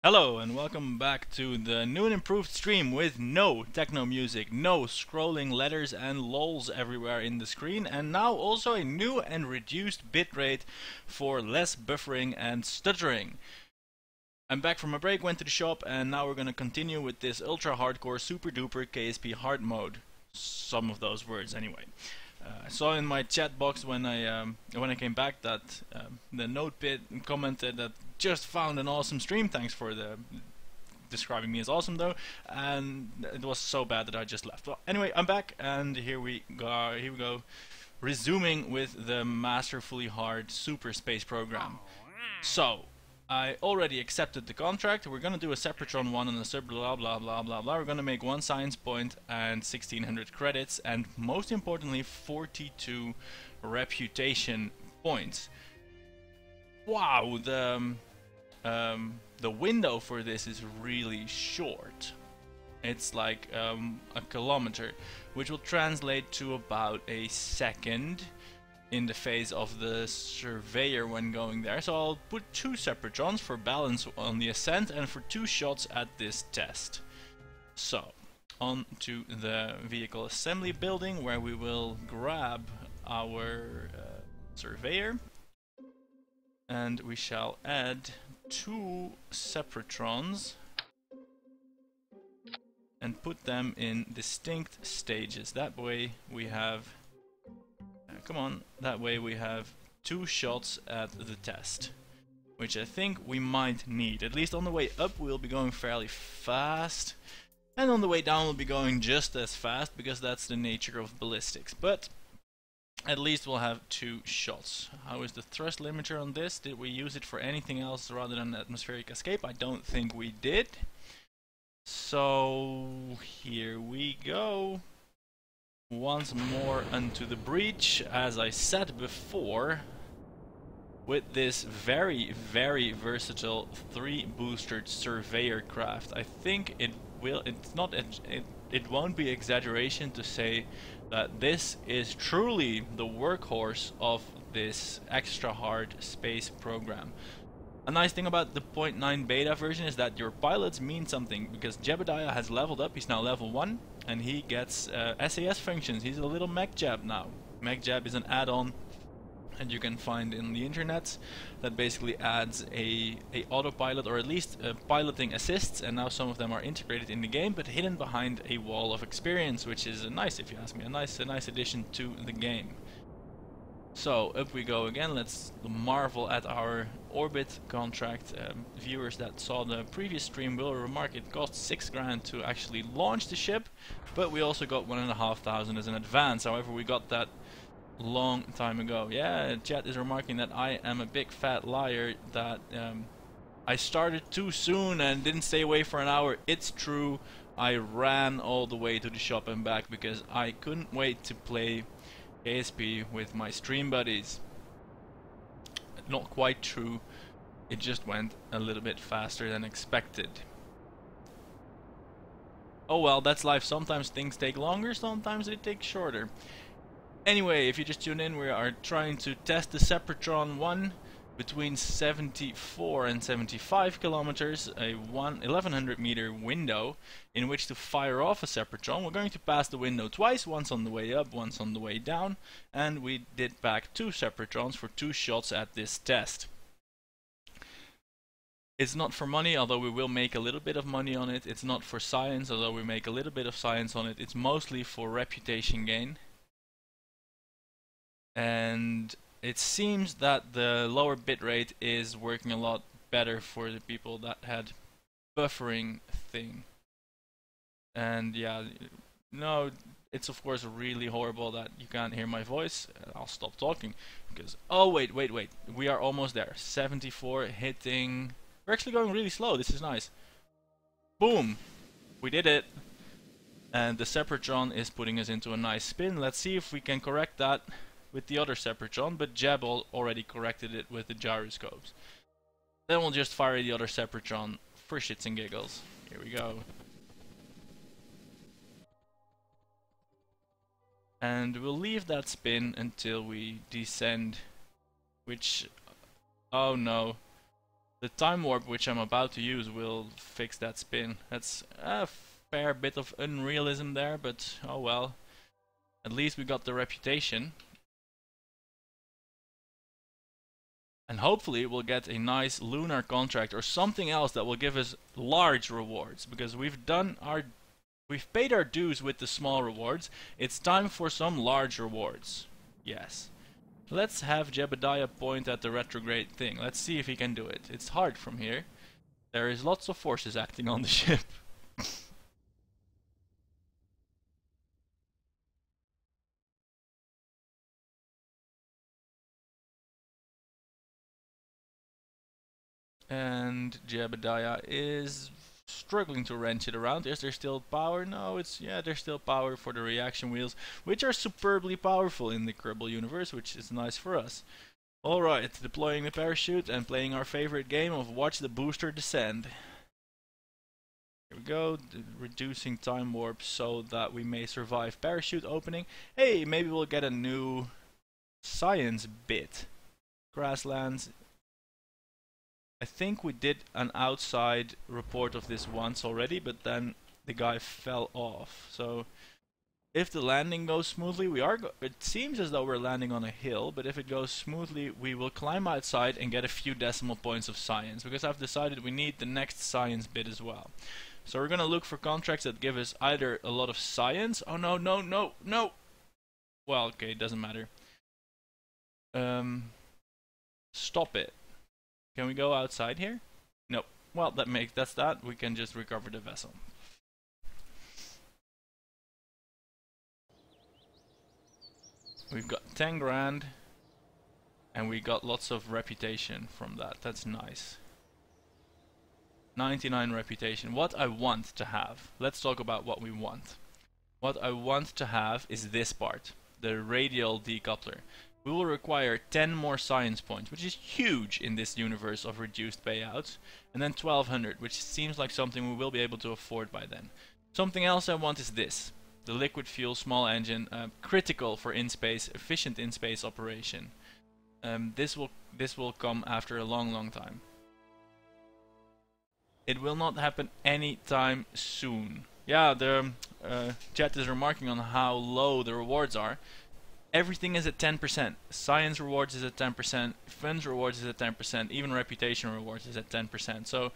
Hello and welcome back to the new and improved stream with no techno music, no scrolling letters and lols everywhere in the screen, and now also a new and reduced bitrate for less buffering and stuttering. I'm back from a break, went to the shop, and now we're gonna continue with this ultra hardcore super duper KSP hard mode. Some of those words anyway. I saw in my chat box when I came back that the NodePit commented that just found an awesome stream. Thanks for the describing me as awesome though, and it was so bad that I just left. Well, anyway, I'm back, and here we go, resuming with the masterfully hard super space program. So I already accepted the contract. We're gonna do a Separatron 1 and a sub blah blah blah blah blah. We're gonna make 1 science point and 1600 credits, and most importantly 42 reputation points. Wow, the window for this is really short. It's like a kilometer, which will translate to about a second in the phase of the surveyor when going there. So I'll put 2 Separatrons for balance on the ascent and for 2 shots at this test. So, on to the vehicle assembly building, where we will grab our surveyor, and we shall add 2 Separatrons and put them in distinct stages. That way we have that way we have 2 shots at the test, which I think we might need. At least on the way up we'll be going fairly fast, and on the way down we'll be going just as fast, because that's the nature of ballistics. But at least we'll have 2 shots. How is the thrust limiter on this? Did we use it for anything else rather than atmospheric escape? I don't think we did. So here we go. Once more unto the breach, as I said before, with this very, very versatile 3-boostered surveyor craft. I think it won't be exaggeration to say that this is truly the workhorse of this extra hard space program. A nice thing about the 0.9 beta version is that your pilots mean something, because Jebediah has leveled up. He's now level 1, and he gets SAS functions. He's a little mech jab now. Mech jab is an add-on that you can find in the internet that basically adds a autopilot, or at least piloting assists, and now some of them are integrated in the game but hidden behind a wall of experience, which is nice, if you ask me. A nice addition to the game. So up we go again. Let's marvel at our orbit contract. Viewers that saw the previous stream will remark it cost 6 grand to actually launch the ship, but we also got 1,500 as an advance. However, we got that long time ago. Yeah, chat is remarking that I am a big fat liar, that I started too soon and didn't stay away for an hour. It's true. I ran all the way to the shop and back because I couldn't wait to play KSP with my stream buddies. Not quite true. It just went a little bit faster than expected. Oh well, that's life. Sometimes things take longer, sometimes they take shorter. Anyway, if you just tune in, we are trying to test the Separatron 1 between 74 and 75 kilometers, a 1100 meter window in which to fire off a Separatron. We're going to pass the window twice, once on the way up, once on the way down, and we did back 2 Separatrons for 2 shots at this test. It's not for money, although we will make a little bit of money on it. It's not for science, although we make a little bit of science on it. It's mostly for reputation gain. And it seems that the lower bitrate is working a lot better for the people that had buffering thing. And yeah, no, it's of course really horrible that you can't hear my voice. I'll stop talking because, oh wait, we are almost there. 74 hitting. We're actually going really slow. This is nice. Boom, we did it. And the Separatron is putting us into a nice spin. Let's see if we can correct that with the other Separatron, but Jeb already corrected it with the gyroscopes. Then we'll just fire the other Separatron for shits and giggles. Here we go. And we'll leave that spin until we descend, which, oh no, The time warp which I'm about to use will fix that spin. That's a fair bit of unrealism there, but oh well. At least we got the reputation. And hopefully we'll get a nice lunar contract or something else that will give us large rewards, because we've paid our dues with the small rewards. It's time for some large rewards. Yes. Let's have Jebediah point at the retrograde thing. Let's see if he can do it. It's hard from here. There is lots of forces acting on the ship. And Jebediah is struggling to wrench it around. Is there still power? No, there's still power for the reaction wheels, which are superbly powerful in the Kerbal universe, which is nice for us. Alright, deploying the parachute and playing our favorite game of watch the booster descend. Here we go, reducing time warp so that we may survive parachute opening. Hey, maybe we'll get a new science bit. Grasslands. I think we did an outside report of this once already, but then the guy fell off. So if the landing goes smoothly, it seems as though we're landing on a hill, but if it goes smoothly, we will climb outside and get a few decimal points of science, because I've decided we need the next science bit as well. So we're gonna look for contracts that give us either a lot of science. Oh no, no, no, no! Well, okay, it doesn't matter. Stop it. Can we go outside here? Nope. Well, that's that. We can just recover the vessel. We've got 10 grand, and we got lots of reputation from that. That's nice. 99 reputation. What I want to have. Let's talk about what we want. What I want to have is this part, the radial decoupler. We will require 10 more science points, which is huge in this universe of reduced payouts, and then 1200, which seems like something we will be able to afford by then. Something else I want is this, the liquid fuel small engine, critical for in-space, efficient in-space operation. This will come after a long time. It will not happen anytime soon. Yeah, the chat is remarking on how low the rewards are. Everything is at 10%. Science rewards is at 10%. Funds rewards is at 10%. Even reputation rewards is at 10%. So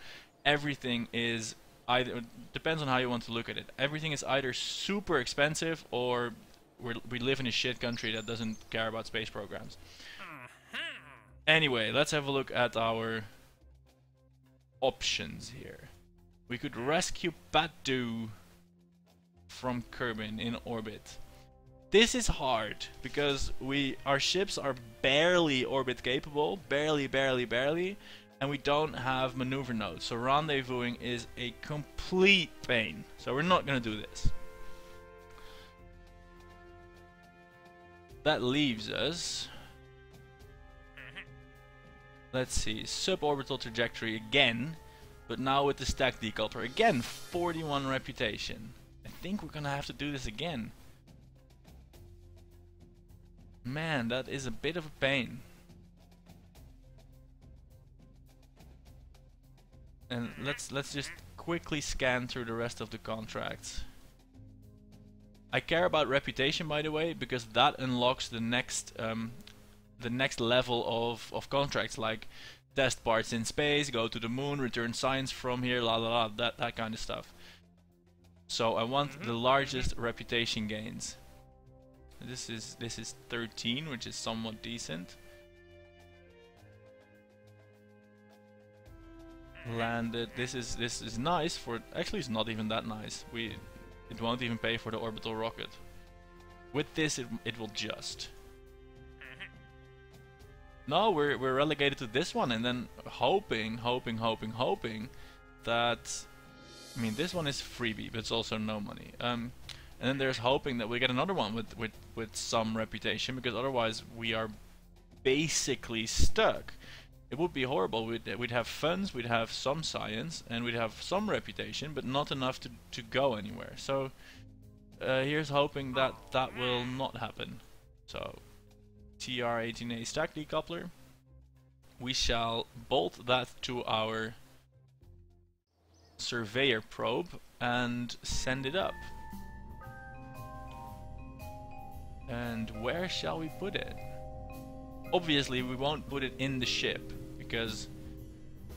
everything is either, depends on how you want to look at it. Everything is either super expensive or we live in a shit country that doesn't care about space programs. Anyway, let's have a look at our options here. We could rescue Patu from Kerbin in orbit. This is hard because our ships are barely orbit capable, barely, and we don't have maneuver nodes. So rendezvousing is a complete pain. So we're not gonna do this. That leaves us. Let's see, suborbital trajectory again, but now with the stack decoupler. Again, 41 reputation. I think we're gonna have to do this again. Man, that is a bit of a pain. And let's just quickly scan through the rest of the contracts. I care about reputation, by the way, because that unlocks the next level of contracts, like test parts in space, go to the moon, return science from here, la la la, that kind of stuff. So I want the largest reputation gains. This is 13, which is somewhat decent. Landed. This is nice for. Actually, it's not even that nice. It won't even pay for the orbital rocket. With this, it will just. No, we're relegated to this one, and then hoping that. I mean, this one is freebie, but it's also no money. And then there's hoping that we get another one with some reputation, because otherwise we are basically stuck. It would be horrible. We'd have funds, we'd have some science, and we'd have some reputation, but not enough to go anywhere. So here's hoping that that will not happen. So TR18A stack decoupler. we shall bolt that to our surveyor probe and send it up. And where shall we put it? Obviously we won't put it in the ship, because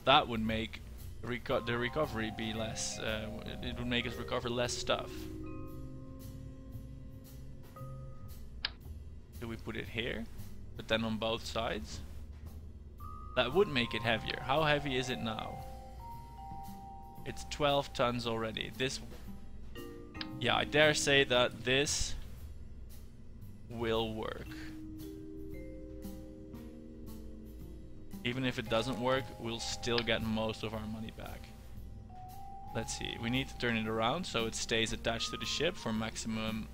that would make the recovery be less, it would make us recover less stuff. Do we put it here, but then on both sides? That would make it heavier. How heavy is it now? It's 12 tons already. This, yeah, I dare say that this will work. Even if it doesn't work, we'll still get most of our money back. Let's see, we need to turn it around so it stays attached to the ship for maximum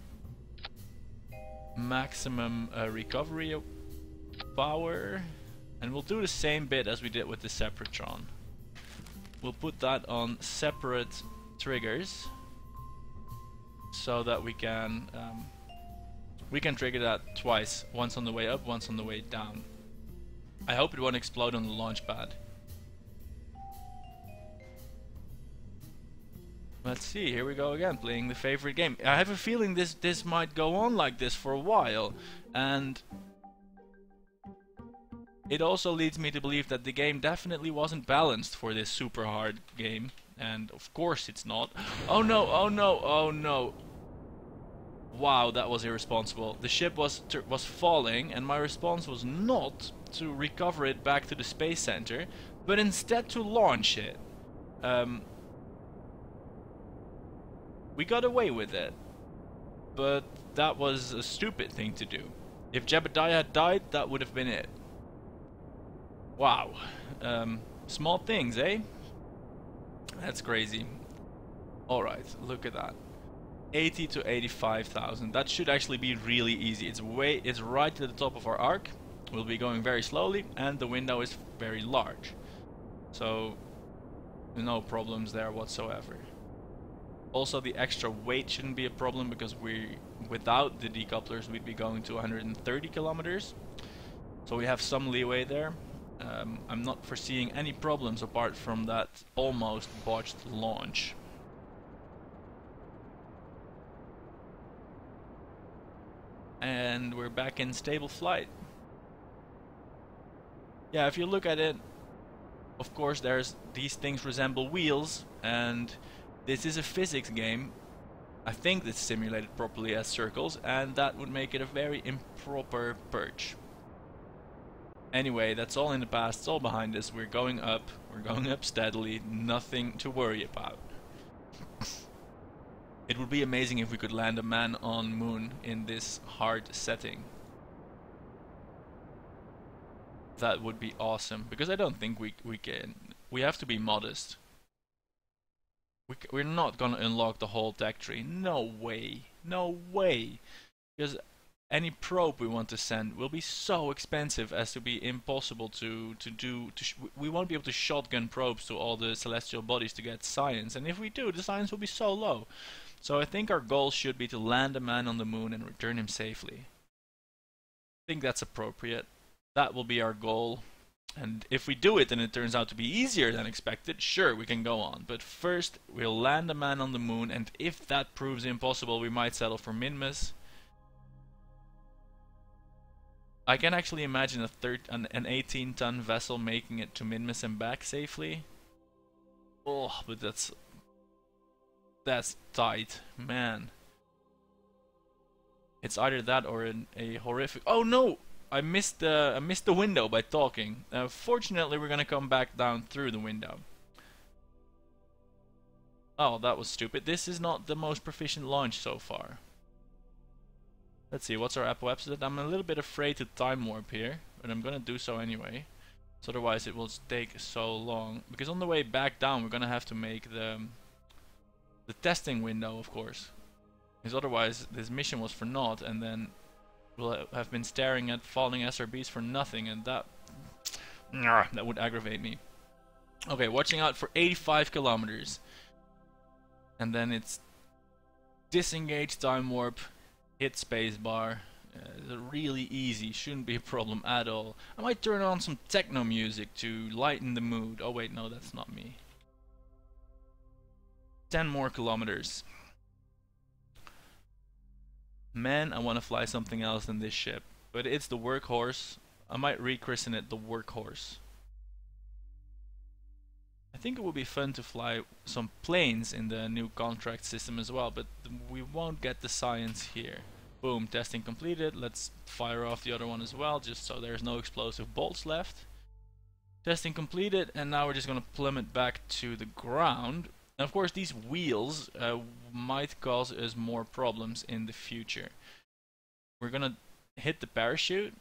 recovery power. And we'll do the same bit as we did with the Separatron. We'll put that on separate triggers so that we can trigger that twice, once on the way up, once on the way down. I hope it won't explode on the launch pad. Let's see, here we go again, playing the favorite game. I have a feeling this might go on like this for a while, and it also leads me to believe that the game definitely wasn't balanced for this super hard game, and of course it's not. Oh no, oh no, oh no. Wow, that was irresponsible. The ship was falling, and my response was not to recover it back to the space center, but instead to launch it. We got away with it, but that was a stupid thing to do. If Jebediah had died, that would have been it. Wow. Small things, eh? That's crazy. Alright, look at that. 80 to 85,000. That should actually be really easy. It's right to the top of our arc. We'll be going very slowly, and the window is very large. So no problems there whatsoever. Also, the extra weight shouldn't be a problem, because without the decouplers we'd be going to 130 kilometers. So we have some leeway there. I'm not foreseeing any problems apart from that almost botched launch. And we're back in stable flight. Yeah, if you look at it, of course these things resemble wheels, and this is a physics game. I think it's simulated properly as circles, and that would make it a very improper perch. Anyway, that's all in the past, it's all behind us. We're going up steadily, nothing to worry about. It would be amazing if we could land a man on moon in this hard setting. That would be awesome, because I don't think we can. We have to be modest. We're not gonna unlock the whole tech tree. No way. No way. Because any probe we want to send will be so expensive as to be impossible to do. We won't be able to shotgun probes to all the celestial bodies to get science, and if we do, the science will be so low. So I think our goal should be to land a man on the moon and return him safely. I think that's appropriate. That will be our goal. And if we do it and it turns out to be easier than expected, sure, we can go on. But first, we'll land a man on the moon, and if that proves impossible, we might settle for Minmus. I can actually imagine an 18-ton vessel making it to Minmus and back safely. Oh, but that's tight, man. It's either that or a horrific. Oh no! I missed the window by talking. Fortunately, we're gonna come back down through the window. Oh, that was stupid. This is not the most proficient launch so far. Let's see, what's our apoapsis? I'm a little bit afraid to time warp here, but I'm gonna do so anyway. So otherwise it will take so long. Because on the way back down we're gonna have to make the testing window, of course. Because otherwise this mission was for naught, and then we'll have been staring at falling SRBs for nothing, and that would aggravate me. Okay, watching out for 85 kilometers. And then it's disengage, time warp, hit spacebar, It's really easy, shouldn't be a problem at all. I might turn on some techno music to lighten the mood. Oh wait, no, that's not me. 10 more kilometers. Man, I want to fly something else than this ship. But it's the workhorse. I might rechristen it the workhorse. I think it would be fun to fly some planes in the new contract system as well, but we won't get the science here. Boom, testing completed. Let's fire off the other one as well, just so there's no explosive bolts left. Testing completed, and now we're just gonna plummet back to the ground. And of course, these wheels might cause us more problems in the future. We're gonna hit the parachute,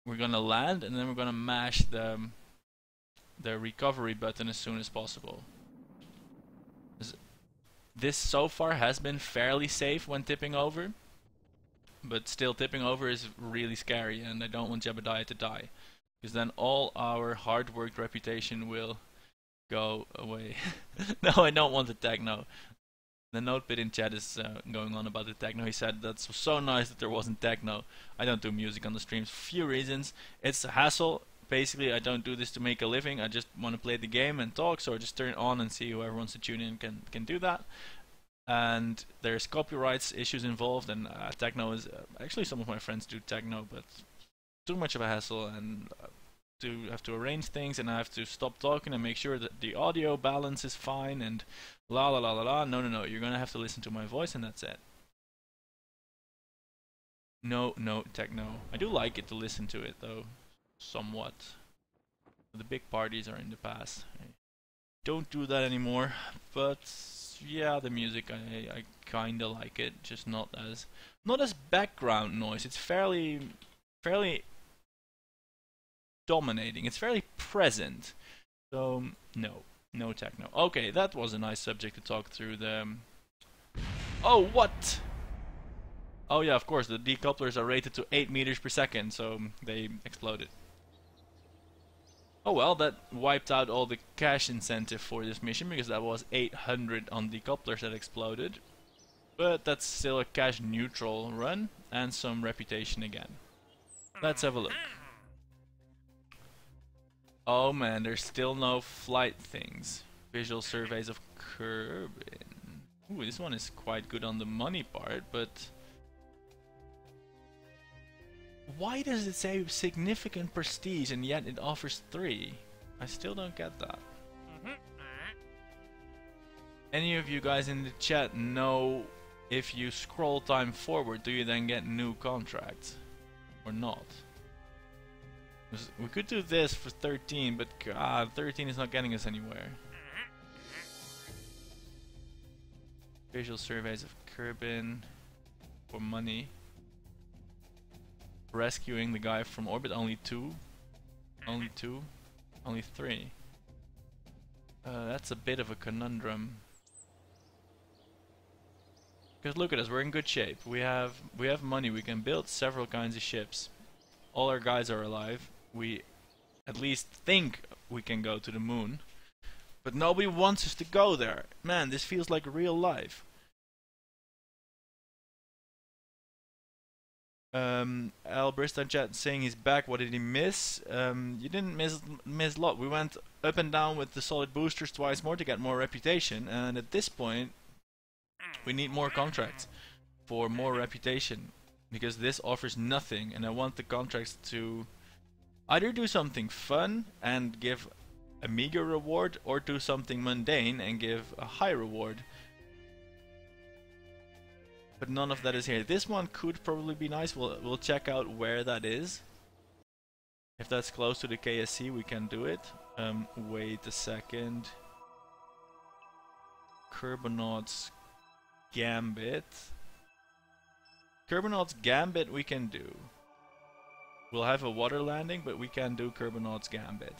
we're gonna land, and then we're gonna mash the recovery button as soon as possible. This so far has been fairly safe when tipping over, but still tipping over is really scary, and I don't want Jebediah to die, because then all our hard worked reputation will go away. No, I don't want the techno. The note bit in chat is going on about the techno. He said that's so nice that there wasn't techno. I don't do music on the streams for a few reasons. It's a hassle. Basically, I don't do this to make a living. I just want to play the game and talk, so I just turn it on and see whoever wants to tune in can do that. And there's copyrights issues involved, and techno is actually some of my friends do techno, but too much of a hassle, and have to arrange things, and I have to stop talking and make sure that the audio balance is fine, and la la la la la. No, you're gonna have to listen to my voice, and that's it. No techno. I do like it to listen to it though, somewhat. The big parties are in the past. I don't do that anymore, but yeah, the music I kinda like it, just not as background noise. It's fairly dominating. It's fairly present. So no techno. Okay, that was a nice subject to talk through. Oh, what? Oh yeah, of course, the decouplers are rated to 8 meters per second, so they exploded. Oh well, that wiped out all the cash incentive for this mission, because that was 800 on decouplers that exploded. But that's still a cash neutral run, and some reputation again. Let's have a look. Oh man, there's still no flight things. Visual surveys of Kerbin. Ooh, this one is quite good on the money part, but why does it say significant prestige and yet it offers 3? I still don't get that. Any of you guys in the chat know if you scroll time forward, do you then get new contracts? Or not? We could do this for 13, but god, 13 is not getting us anywhere. Visual surveys of Kerbin for money. Rescuing the guy from orbit, only 2. Only 2. Only 3. That's a bit of a conundrum. Because look at us, we're in good shape. We have money, we can build several kinds of ships. All our guys are alive. We at least think we can go to the moon. But nobody wants us to go there. Man, this feels like real life. Albrist chat saying he's back. What did he miss? You didn't miss a lot. We went up and down with the solid boosters twice more to get more reputation, and at this point we need more contracts for more reputation, because this offers nothing, and I want the contracts to either do something fun and give a meager reward, or do something mundane and give a high reward. But none of that is here. This one could probably be nice. We'll check out where that is. If that's close to the KSC, we can do it. Wait a second. Kerbinaut's Gambit. Kerbinaut's Gambit we can do. We'll have a water landing, but we can do Kerbinaut's Gambit.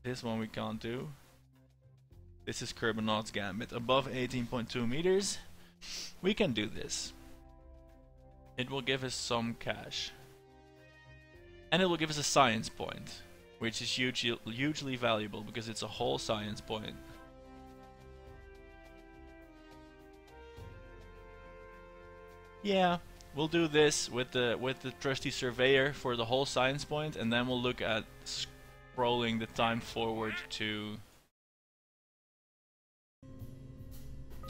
This one we can't do. This is Kerbinaut's Gambit. Above 18.2 meters, we can do this. It will give us some cash. And it will give us a science point, which is hugely valuable because it's a whole science point. Yeah, we'll do this with the trusty surveyor for the whole science point, and then we'll look at scrolling the time forward to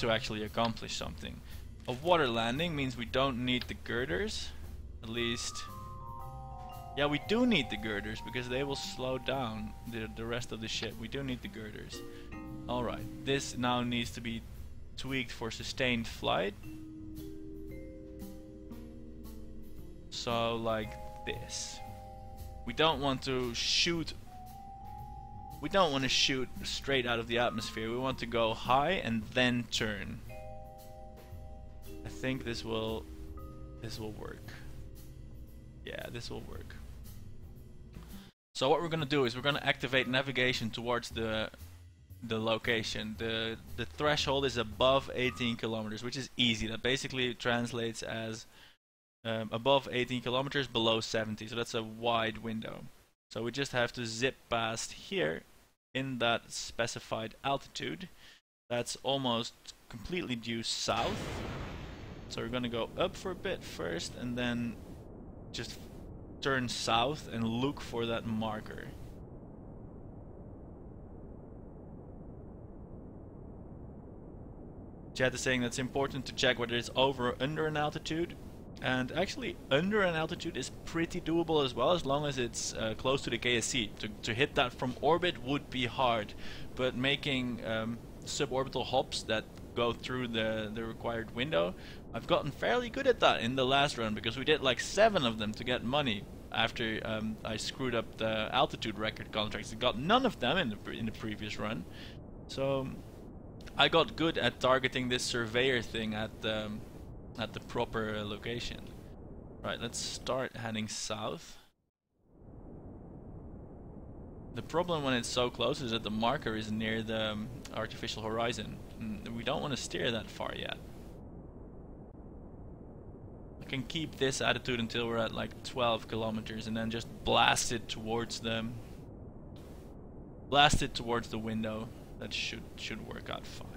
actually accomplish something. A water landing means we don't need the girders, at least. Yeah, we do need the girders because they will slow down the rest of the ship. We do need the girders. Alright, this now needs to be tweaked for sustained flight. So like this. We don't want to shoot straight out of the atmosphere. We want to go high and then turn. I think this will work. Yeah, this will work. So what we're gonna do is we're gonna activate navigation towards the location. The threshold is above 18 kilometers, which is easy. That basically translates as above 18 kilometers, below 70. So that's a wide window. So we just have to zip past here in that specified altitude. That's almost completely due south. So we're gonna go up for a bit first and then just turn south and look for that marker. Chat is saying that's important to check whether it's over or under an altitude. And actually under an altitude is pretty doable as well, as long as it's close to the KSC. To hit that from orbit would be hard, but making suborbital hops that go through the required window, I've gotten fairly good at that in the last run, because we did like 7 of them to get money after I screwed up the altitude record contracts. I got none of them in the previous run, so I got good at targeting this surveyor thing at the proper location. Right, let's start heading south. The problem when it's so close is that the marker is near the artificial horizon. We don't want to steer that far yet. I can keep this attitude until we're at like 12 kilometers and then just blast it towards the window. That should work out fine.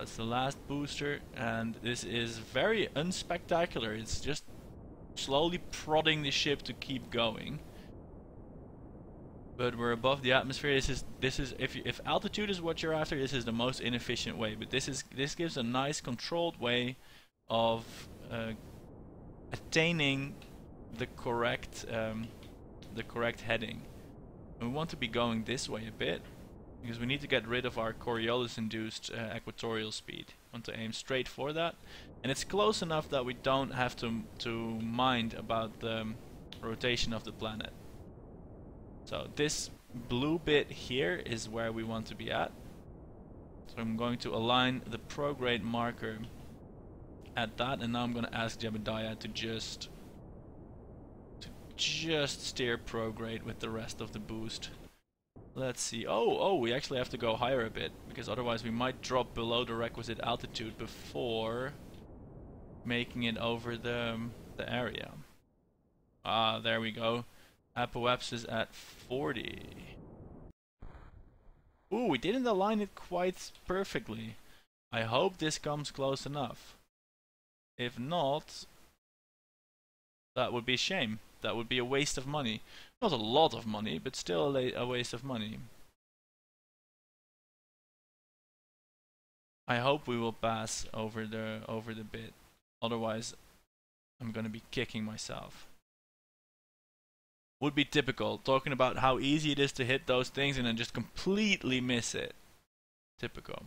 It's the last booster, and this is very unspectacular. It's just slowly prodding the ship to keep going. But we're above the atmosphere. This is if altitude is what you're after, this is the most inefficient way. But this gives a nice controlled way of attaining the correct heading. And we want to be going this way a bit, because we need to get rid of our Coriolis-induced equatorial speed. We want to aim straight for that, and it's close enough that we don't have to mind about the rotation of the planet. So this blue bit here is where we want to be at. So I'm going to align the prograde marker at that, and now I'm going to ask Jebediah to just steer prograde with the rest of the boost. Let's see. Oh, we actually have to go higher a bit, because otherwise we might drop below the requisite altitude before making it over the area. Ah, there we go. Apoapsis at 40. Ooh, we didn't align it quite perfectly. I hope this comes close enough. If not, that would be a shame. That would be a waste of money. Not a lot of money, but still a waste of money. I hope we will pass over the bit. Otherwise, I'm gonna be kicking myself. Would be typical, talking about how easy it is to hit those things and then just completely miss it. Typical.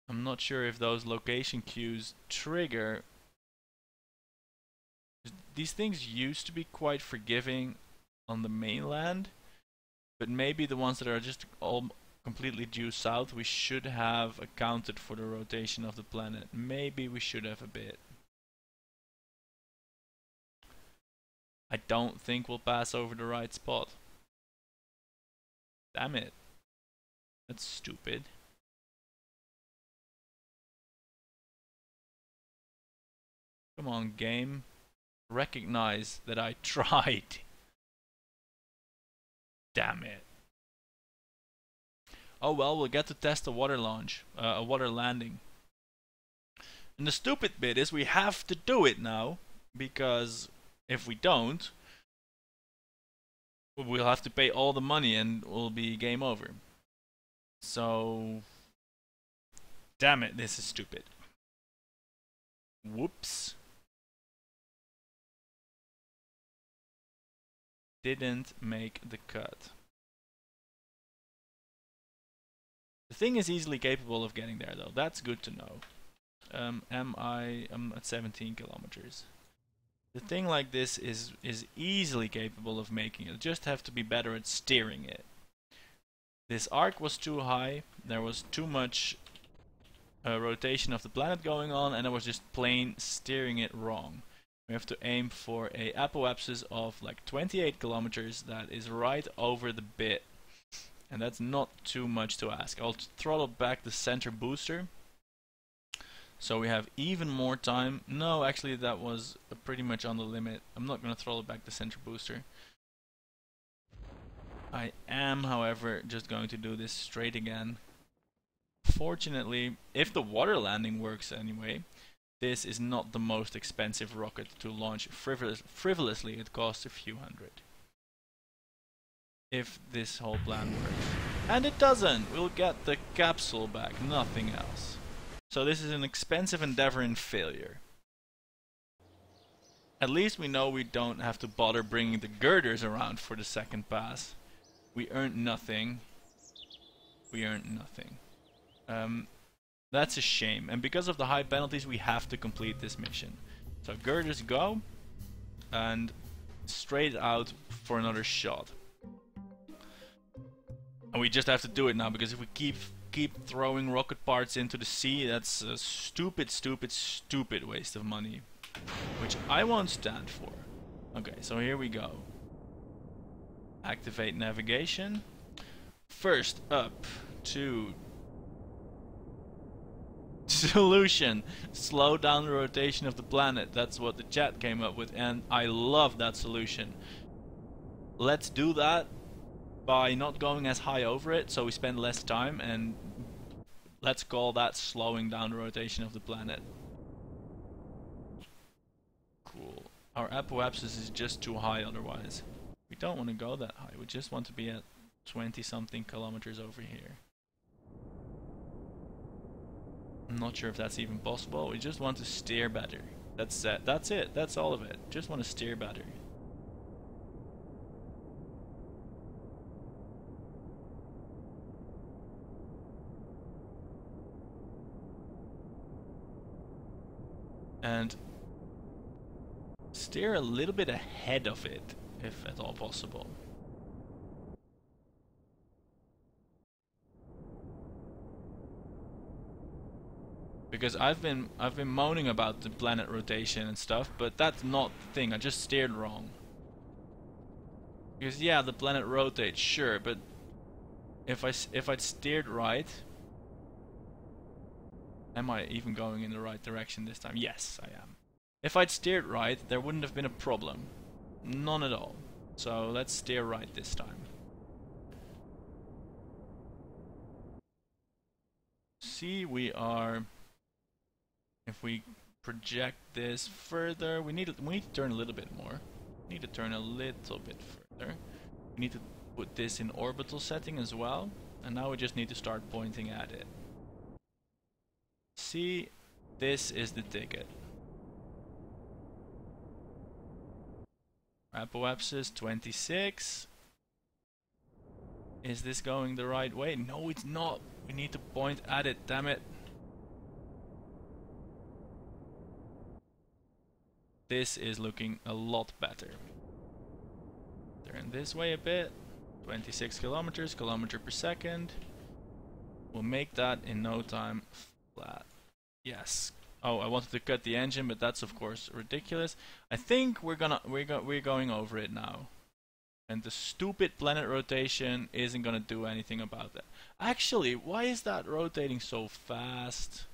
I'm not sure if those location cues trigger. These things used to be quite forgiving on the mainland, but maybe the ones that are just all completely due south, we should have accounted for the rotation of the planet. Maybe we should have a bit. I don't think we'll pass over the right spot. Damn it. That's stupid. Come on, game. Recognize that I tried. Damn it. Oh well, we'll get to test a water launch, a water landing. And the stupid bit is we have to do it now, because if we don't, we'll have to pay all the money and we'll be game over. So, damn it, this is stupid. Whoops. Didn't make the cut. The thing is easily capable of getting there though, that's good to know. I'm at 17 kilometers. The thing like this is easily capable of making it, just have to be better at steering it. This arc was too high, there was too much rotation of the planet going on, and I was just plain steering it wrong. We have to aim for a apoapsis of like 28 kilometers, that is right over the bit. And that's not too much to ask. I'll throttle back the center booster, so we have even more time. No, actually that was pretty much on the limit. I'm not going to throttle back the center booster. I am, however, just going to do this straight again. Fortunately, if the water landing works anyway, this is not the most expensive rocket to launch frivolously. It costs a few hundred. If this whole plan works. And it doesn't! We'll get the capsule back, nothing else. So this is an expensive endeavor in failure. At least we know we don't have to bother bringing the girders around for the second pass. We earned nothing. We earned nothing. That's a shame. And because of the high penalties, we have to complete this mission. So girders go, and straight out for another shot. And we just have to do it now, because if we keep throwing rocket parts into the sea, that's a stupid waste of money, which I won't stand for. Okay, so here we go. Activate navigation. First up to solution. Slow down the rotation of the planet. That's what the chat came up with, and I love that solution. Let's do that by not going as high over it, so we spend less time, and let's call that slowing down the rotation of the planet. Cool. Our apoapsis is just too high otherwise. We don't want to go that high, we just want to be at 20 something kilometers over here. I'm not sure if that's even possible, we just want to steer better. That's it, that's all of it. Just want to steer better. And steer a little bit ahead of it, if at all possible. Because I've been moaning about the planet rotation and stuff, but that's not the thing. I just steered wrong. Because yeah, the planet rotates, sure, but if I'd steered right, am I even going in the right direction this time? Yes, I am. If I'd steered right, there wouldn't have been a problem. None at all. So let's steer right this time. See, we are... If we project this further, we need to turn a little bit more. We need to turn a little bit further. We need to put this in orbital setting as well. And now we just need to start pointing at it. See, this is the ticket. Apoapsis 26. Is this going the right way? No, it's not. We need to point at it, damn it. This is looking a lot better. Turn this way a bit. 26 kilometers, kilometer per second. We'll make that in no time flat. Yes. Oh, I wanted to cut the engine, but that's of course ridiculous. I think we're going over it now. And the stupid planet rotation isn't gonna do anything about that. Actually, why is that rotating so fast?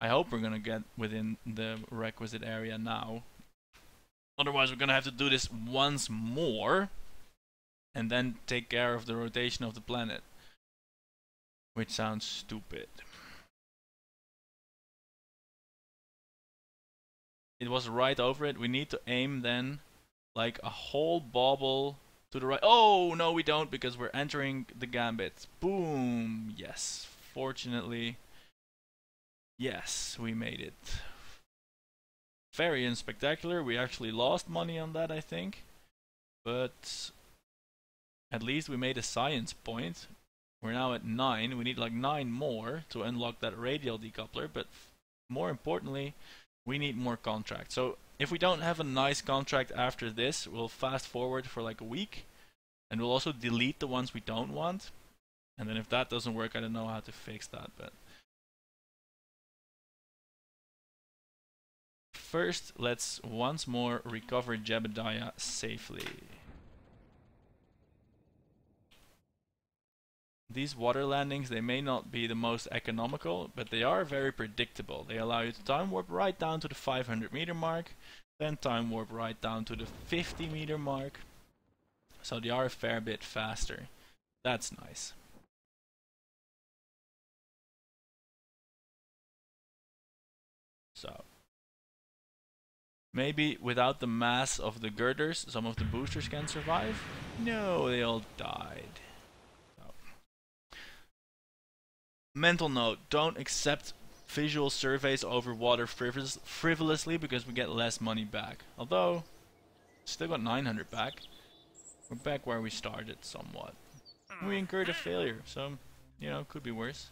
I hope we're gonna get within the requisite area now. Otherwise we're gonna have to do this once more and then take care of the rotation of the planet. Which sounds stupid. It was right over it. We need to aim then like a whole bobble to the right. Oh, no we don't, because we're entering the gambit. Boom. Yes. Fortunately. Yes, we made it. Very unspectacular. We actually lost money on that, I think. But at least we made a science point. We're now at 9. We need like 9 more to unlock that radial decoupler. But more importantly, we need more contracts. So if we don't have a nice contract after this, we'll fast forward for like a week. And we'll also delete the ones we don't want. And then if that doesn't work, I don't know how to fix that. But first, let's once more recover Jebediah safely. These water landings, they may not be the most economical, but they are very predictable. They allow you to time warp right down to the 500 meter mark, then time warp right down to the 50 meter mark. So they are a fair bit faster. That's nice. So maybe without the mass of the girders, some of the boosters can survive? No, they all died. Mental note, don't accept visual surveys over water frivolously because we get less money back. Although, still got 900 back. We're back where we started somewhat. We incurred a failure, so, you know, could be worse.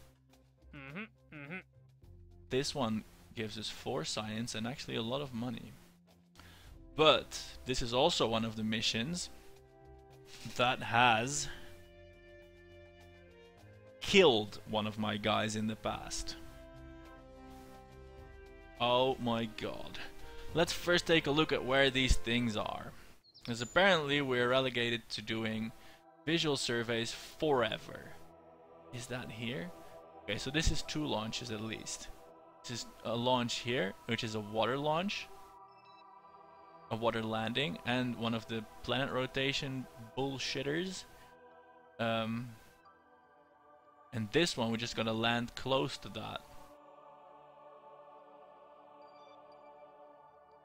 This one gives us 4 science and actually a lot of money. But, this is also one of the missions that has killed one of my guys in the past. Oh my god. Let's first take a look at where these things are. Because apparently we're relegated to doing visual surveys forever. Is that here? Okay, so this is 2 launches at least. This is a launch here, which is a water launch. A water landing, and one of the planet rotation bullshitters. And this one, we're just gonna land close to that.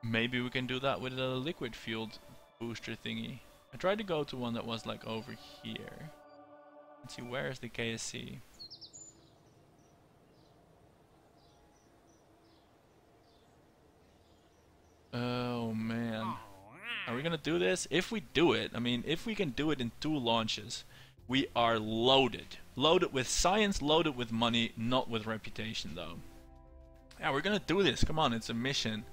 Maybe we can do that with a liquid fueled booster thingy. I tried to go to one that was like over here. Let's see, where is the KSC? Oh man. Are we gonna do this? If we do it, I mean, if we can do it in 2 launches, we are loaded. Loaded with science, loaded with money, not with reputation though. Yeah, we're gonna do this. Come on, it's a mission.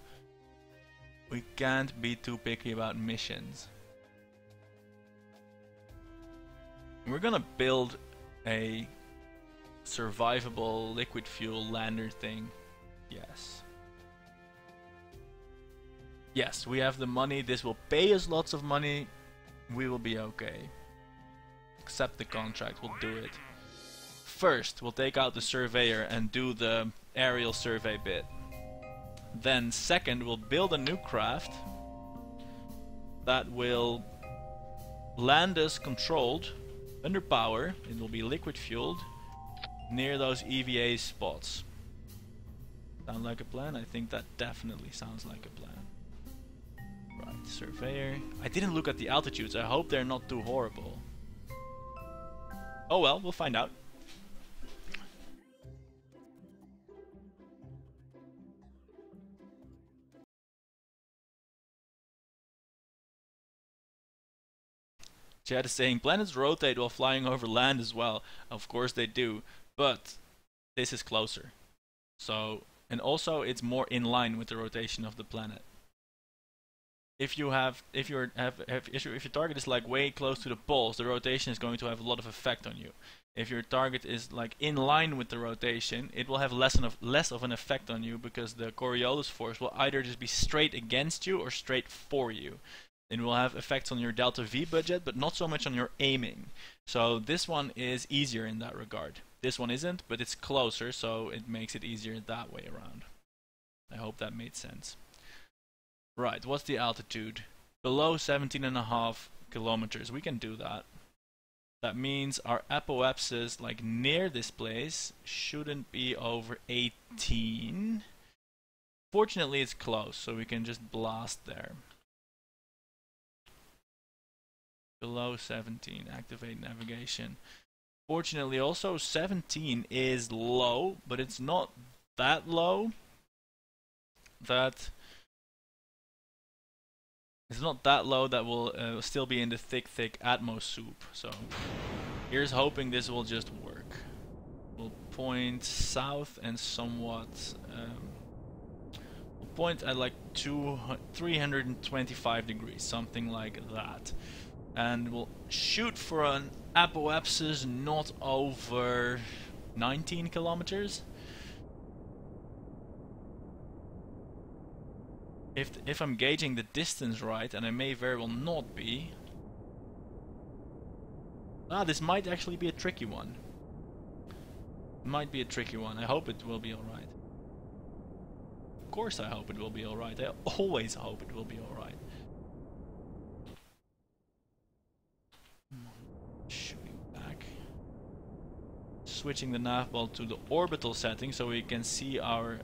We can't be too picky about missions. We're gonna build a survivable liquid fuel lander thing. Yes. Yes, we have the money. This will pay us lots of money. We will be okay. Accept the contract, we'll do it. First, we'll take out the surveyor and do the aerial survey bit. Then second, we'll build a new craft that will land us controlled, under power, it will be liquid fueled, near those EVA spots. Sound like a plan? I think that definitely sounds like a plan. Right, surveyor. I didn't look at the altitudes, I hope they're not too horrible. Oh well, we'll find out. Chad is saying planets rotate while flying over land as well. Of course they do, but this is closer. So, and also it's more in line with the rotation of the planet. If your target is like way close to the poles, the rotation is going to have a lot of effect on you. If your target is like in line with the rotation, it will have less of an effect on you because the Coriolis force will either just be straight against you or straight for you. It will have effects on your delta V budget, but not so much on your aiming. So this one is easier in that regard. This one isn't, but it's closer, so it makes it easier that way around. I hope that made sense. Right, what's the altitude? Below 17.5 kilometers. We can do that. That means our apoapsis, like near this place, shouldn't be over 18. Fortunately, it's close, so we can just blast there. Below 17, activate navigation. Fortunately, also 17 is low, but it's not that low that will still be in the thick atmo soup. So here's hoping this will just work. We'll point south and somewhat we'll point at like 325 degrees, something like that. And we'll shoot for an apoapsis not over 19 kilometers. If I'm gauging the distance right, and I may very well not be. This might actually be a tricky one. Might be a tricky one. I hope it will be alright. Of course I hope it will be alright. I always hope it will be alright. Shooting back. Switching the nav ball to the orbital setting so we can see our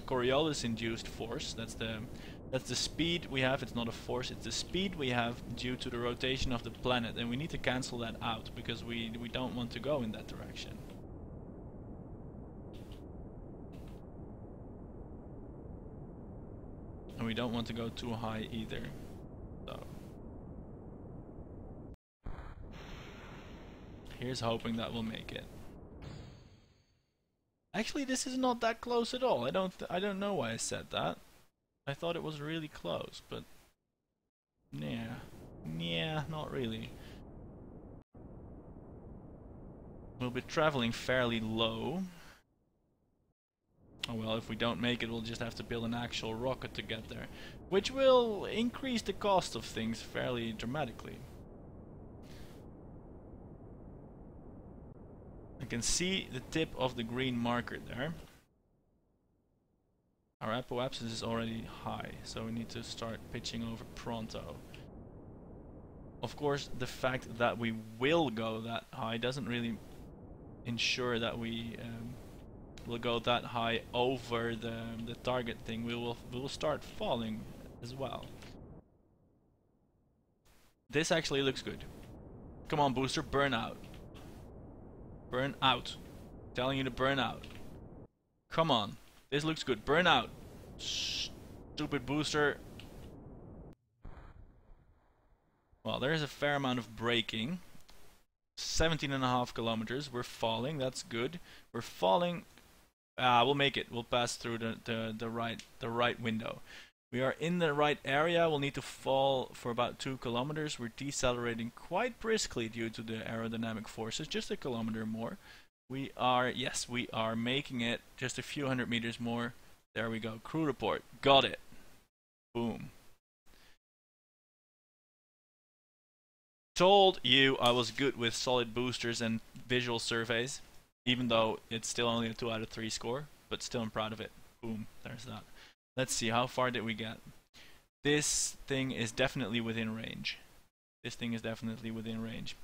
Coriolis-induced force. That's the speed we have. It's not a force, it's the speed we have due to the rotation of the planet, and we need to cancel that out because we don't want to go in that direction. And we don't want to go too high either. So here's hoping that we'll make it. Actually, this is not that close at all. I don't know why I said that. I thought it was really close, but yeah, not really. We'll be traveling fairly low. Oh well, if we don't make it, we'll just have to build an actual rocket to get there, which will increase the cost of things fairly dramatically. I can see the tip of the green marker there. Our apoapsis is already high, so we need to start pitching over pronto. Of course, the fact that we will go that high doesn't really ensure that we will go that high over the target thing. We will start falling as well. This actually looks good. Come on, booster, burn out. Burn out. I'm telling you to burn out. Come on. This looks good. Burn out. Stupid booster. Well, there's a fair amount of braking. 17.5 kilometers. We're falling. That's good. We're falling. We'll make it. We'll pass through the right window. We are in the right area. We'll need to fall for about 2 kilometers. We're decelerating quite briskly due to the aerodynamic forces. Just a kilometer more. Yes, we are making it. Just a few hundred meters more. There we go. Crew report. Got it. Boom. Told you I was good with solid boosters and visual surveys. Even though it's still only a 2 out of 3 score. But still I'm proud of it. Boom. There's that. Let's see, how far did we get? This thing is definitely within range. This thing is definitely within range.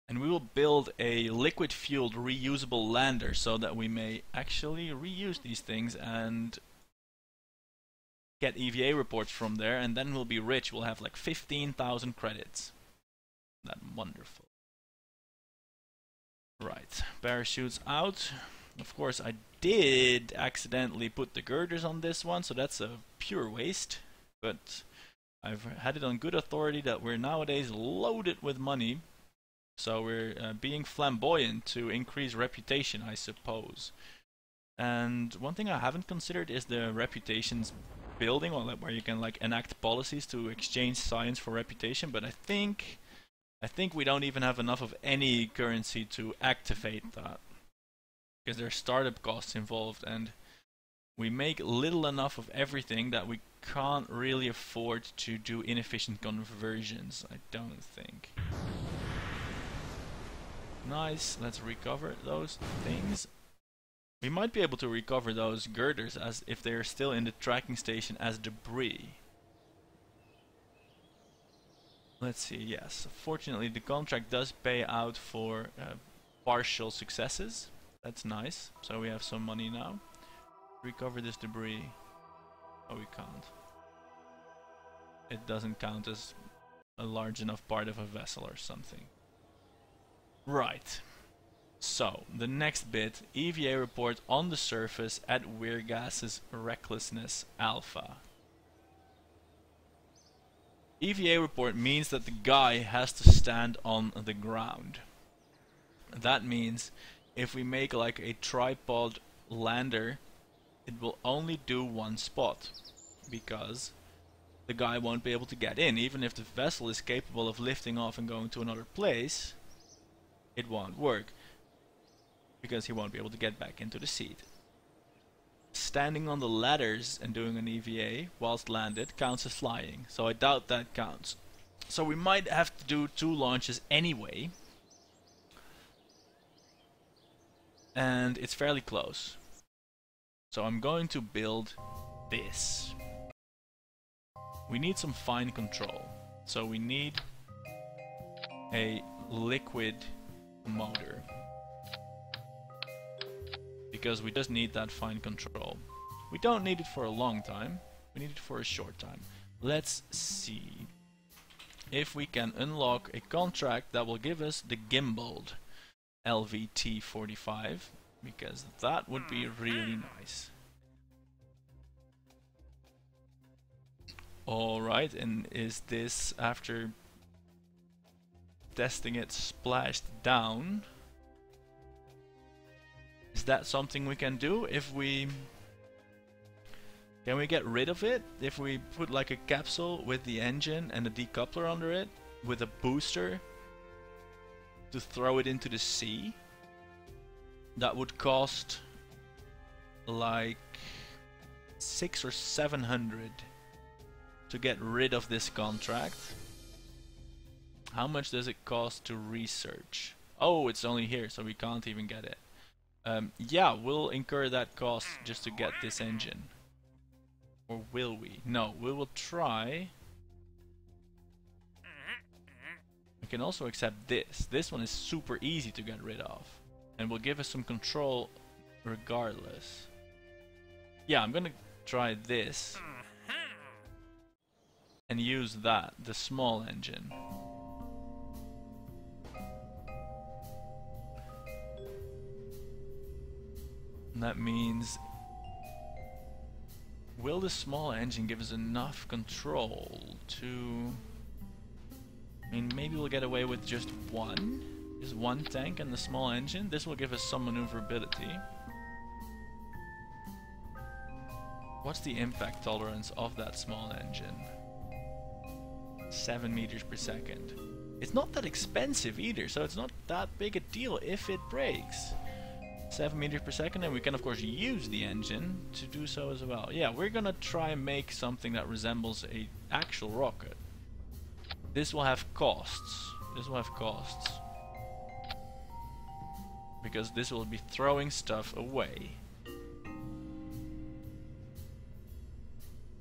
And we will build a liquid-fueled reusable lander so that we may actually reuse these things and get EVA reports from there, and then we'll be rich. We'll have like 15,000 credits. That's wonderful. Right, parachutes out. Of course, I did accidentally put the girders on this one, so that's a pure waste. But I've had it on good authority that we're nowadays loaded with money. So we're being flamboyant to increase reputation, I suppose. And one thing I haven't considered is the reputations building, where you can like enact policies to exchange science for reputation. But I think we don't even have enough of any currency to activate that. Because there's startup costs involved, and we make little enough of everything that we can't really afford to do inefficient conversions, I don't think. Nice, let's recover those things. We might be able to recover those girders as if they're still in the tracking station as debris. Let's see, yes. Fortunately, the contract does pay out for partial successes. That's nice. So we have some money now. Recover this debris. Oh, we can't. It doesn't count as a large enough part of a vessel or something. Right. So, the next bit, EVA report on the surface at Weirgas's Recklessness Alpha. EVA report means that the guy has to stand on the ground. That means if we make like a tripod lander, it will only do one spot, because the guy won't be able to get in. Even if the vessel is capable of lifting off and going to another place, it won't work, because he won't be able to get back into the seat. Standing on the ladders and doing an EVA whilst landed counts as flying, so I doubt that counts. So we might have to do 2 launches anyway, and it's fairly close. So I'm going to build this. We need some fine control, so we need a liquid motor, because we just need that fine control. We don't need it for a long time, we need it for a short time. Let's see if we can unlock a contract that will give us the gimbaled LVT-45, because that would be really nice. Alright, and is this, after testing it, splashed down? Is that something we can do? If we... Can we get rid of it? If we put like a capsule with the engine and a decoupler under it, with a booster to throw it into the sea? That would cost like 600 or 700 to get rid of this contract. How much does it cost to research? Oh, it's only here, so we can't even get it. Yeah, we'll incur that cost just to get this engine. Or will we? No, we will try. We can also accept this. This one is super easy to get rid of, and will give us some control regardless. Yeah, I'm gonna try this and use that, the small engine. And that means, will the small engine give us enough control to... I mean, maybe we'll get away with just one tank and the small engine. This will give us some maneuverability. What's the impact tolerance of that small engine? 7 meters per second. It's not that expensive either, so it's not that big a deal if it breaks. 7 meters per second, and we can of course use the engine to do so as well. Yeah, we're gonna try and make something that resembles a actual rocket. This will have costs. This will have costs. Because this will be throwing stuff away.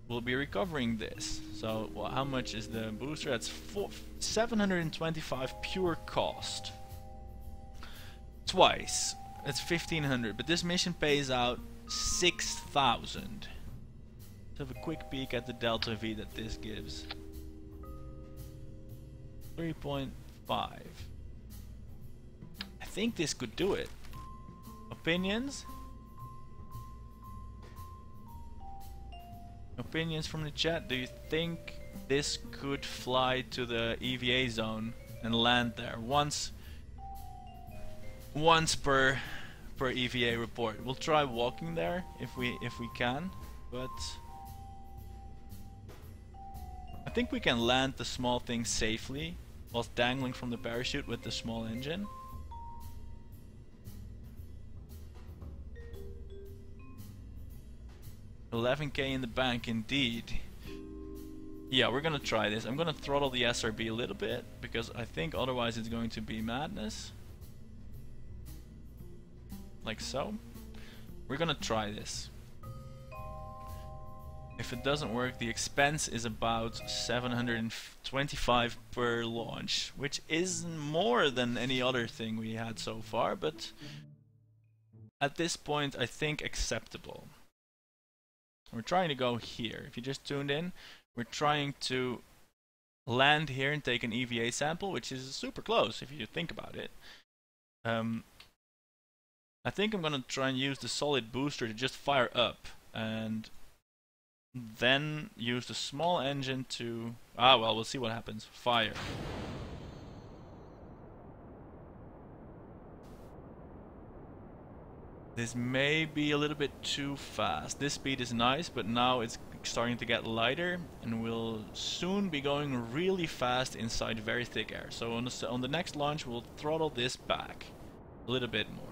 We'll be recovering this. So, well, how much is the booster? That's 725 pure cost. Twice. That's 1500, but this mission pays out 6,000. Let's have a quick peek at the delta V that this gives. 3.5. I think this could do it. Opinions? Opinions from the chat. Do you think this could fly to the EVA zone and land there once per EVA report? We'll try walking there if we can, but I think we can land the small thing safely whilst dangling from the parachute with the small engine. $11K in the bank indeed. Yeah, we're gonna try this. I'm gonna throttle the SRB a little bit, because I think otherwise it's going to be madness. Like so. We're gonna try this. If it doesn't work, the expense is about 725 per launch, which is more than any other thing we had so far, but at this point I think acceptable. We're trying to go here. If you just tuned in, we're trying to land here and take an EVA sample, which is super close if you think about it. I think I'm gonna try and use the solid booster to just fire up, and then use the small engine to... well, we'll see what happens. Fire. This may be a little bit too fast. This speed is nice, but now it's starting to get lighter, and we'll soon be going really fast inside very thick air. So on the next launch, we'll throttle this back a little bit more.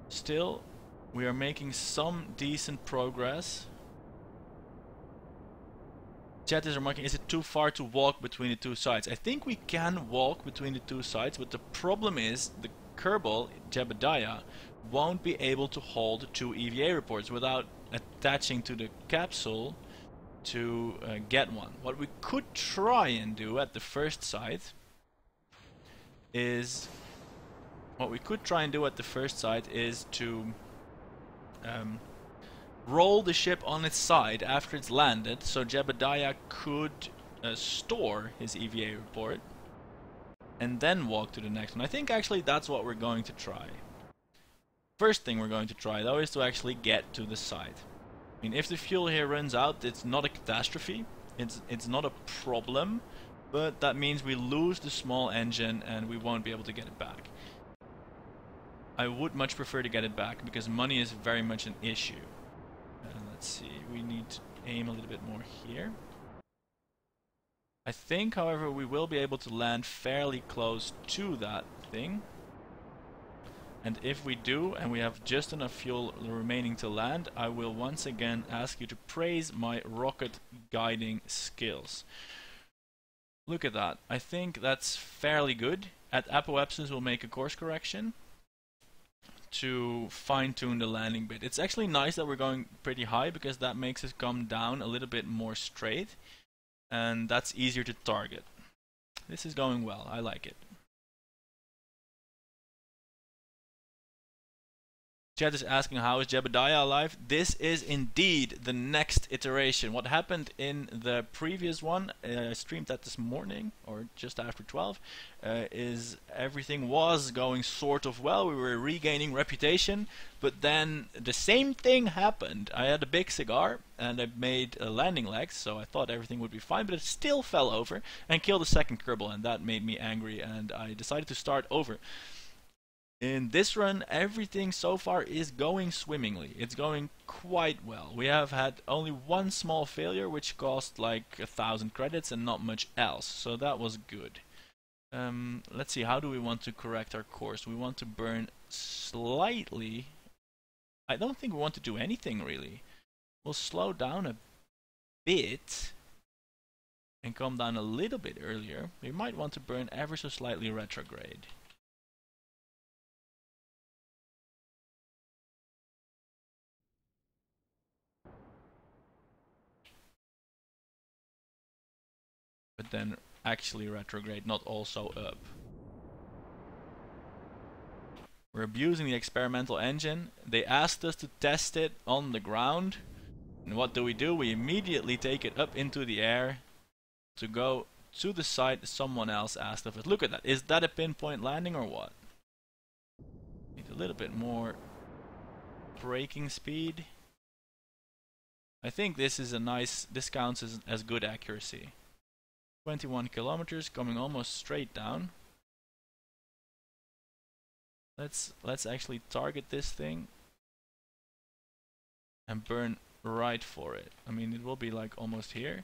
Still, we are making some decent progress. Chat is remarking, is it too far to walk between the two sides? I think we can walk between the two sides, but the problem is the Kerbal, Jebediah, won't be able to hold two EVA reports without attaching to the capsule to get one. What we could try and do at the first site is... to roll the ship on its side after it's landed, so Jebediah could store his EVA report and then walk to the next one. I think actually that's what we're going to try. First thing we're going to try though is to actually get to the side. I mean, if the fuel here runs out, it's not a catastrophe, it's not a problem, but that means we lose the small engine and we won't be able to get it back. I would much prefer to get it back because money is very much an issue. Let's see, we need to aim a little bit more here. I think, however, we will be able to land fairly close to that thing. And if we do, and we have just enough fuel remaining to land, I will once again ask you to praise my rocket guiding skills. Look at that. I think that's fairly good. At Apoapsis we'll make a course correction to fine-tune the landing bit. It's actually nice that we're going pretty high because that makes us come down a little bit more straight, and that's easier to target. This is going well. I like it. Chat is asking, how is Jebediah alive? This is indeed the next iteration. What happened in the previous one, I streamed that this morning, or just after 12, is everything was going sort of well. We were regaining reputation, but then the same thing happened. I had a big cigar, and I made landing legs, so I thought everything would be fine, but it still fell over and killed the second Kerbal, and that made me angry, and I decided to start over. In this run, everything so far is going swimmingly. It's going quite well. We have had only one small failure, which cost like 1,000 credits and not much else, so that was good. Let's see, how do we want to correct our course? We want to burn slightly. I don't think we want to do anything really. We'll slow down a bit and come down a little bit earlier. We might want to burn ever so slightly retrograde. But then actually retrograde, not also up. We're abusing the experimental engine. They asked us to test it on the ground. And what do? We immediately take it up into the air to go to the site someone else asked of us. Look at that. Is that a pinpoint landing or what? Need a little bit more braking speed. I think this is a nice, this counts as good accuracy. 21 kilometers, coming almost straight down. Let's actually target this thing and burn right for it. I mean, it will be like almost here.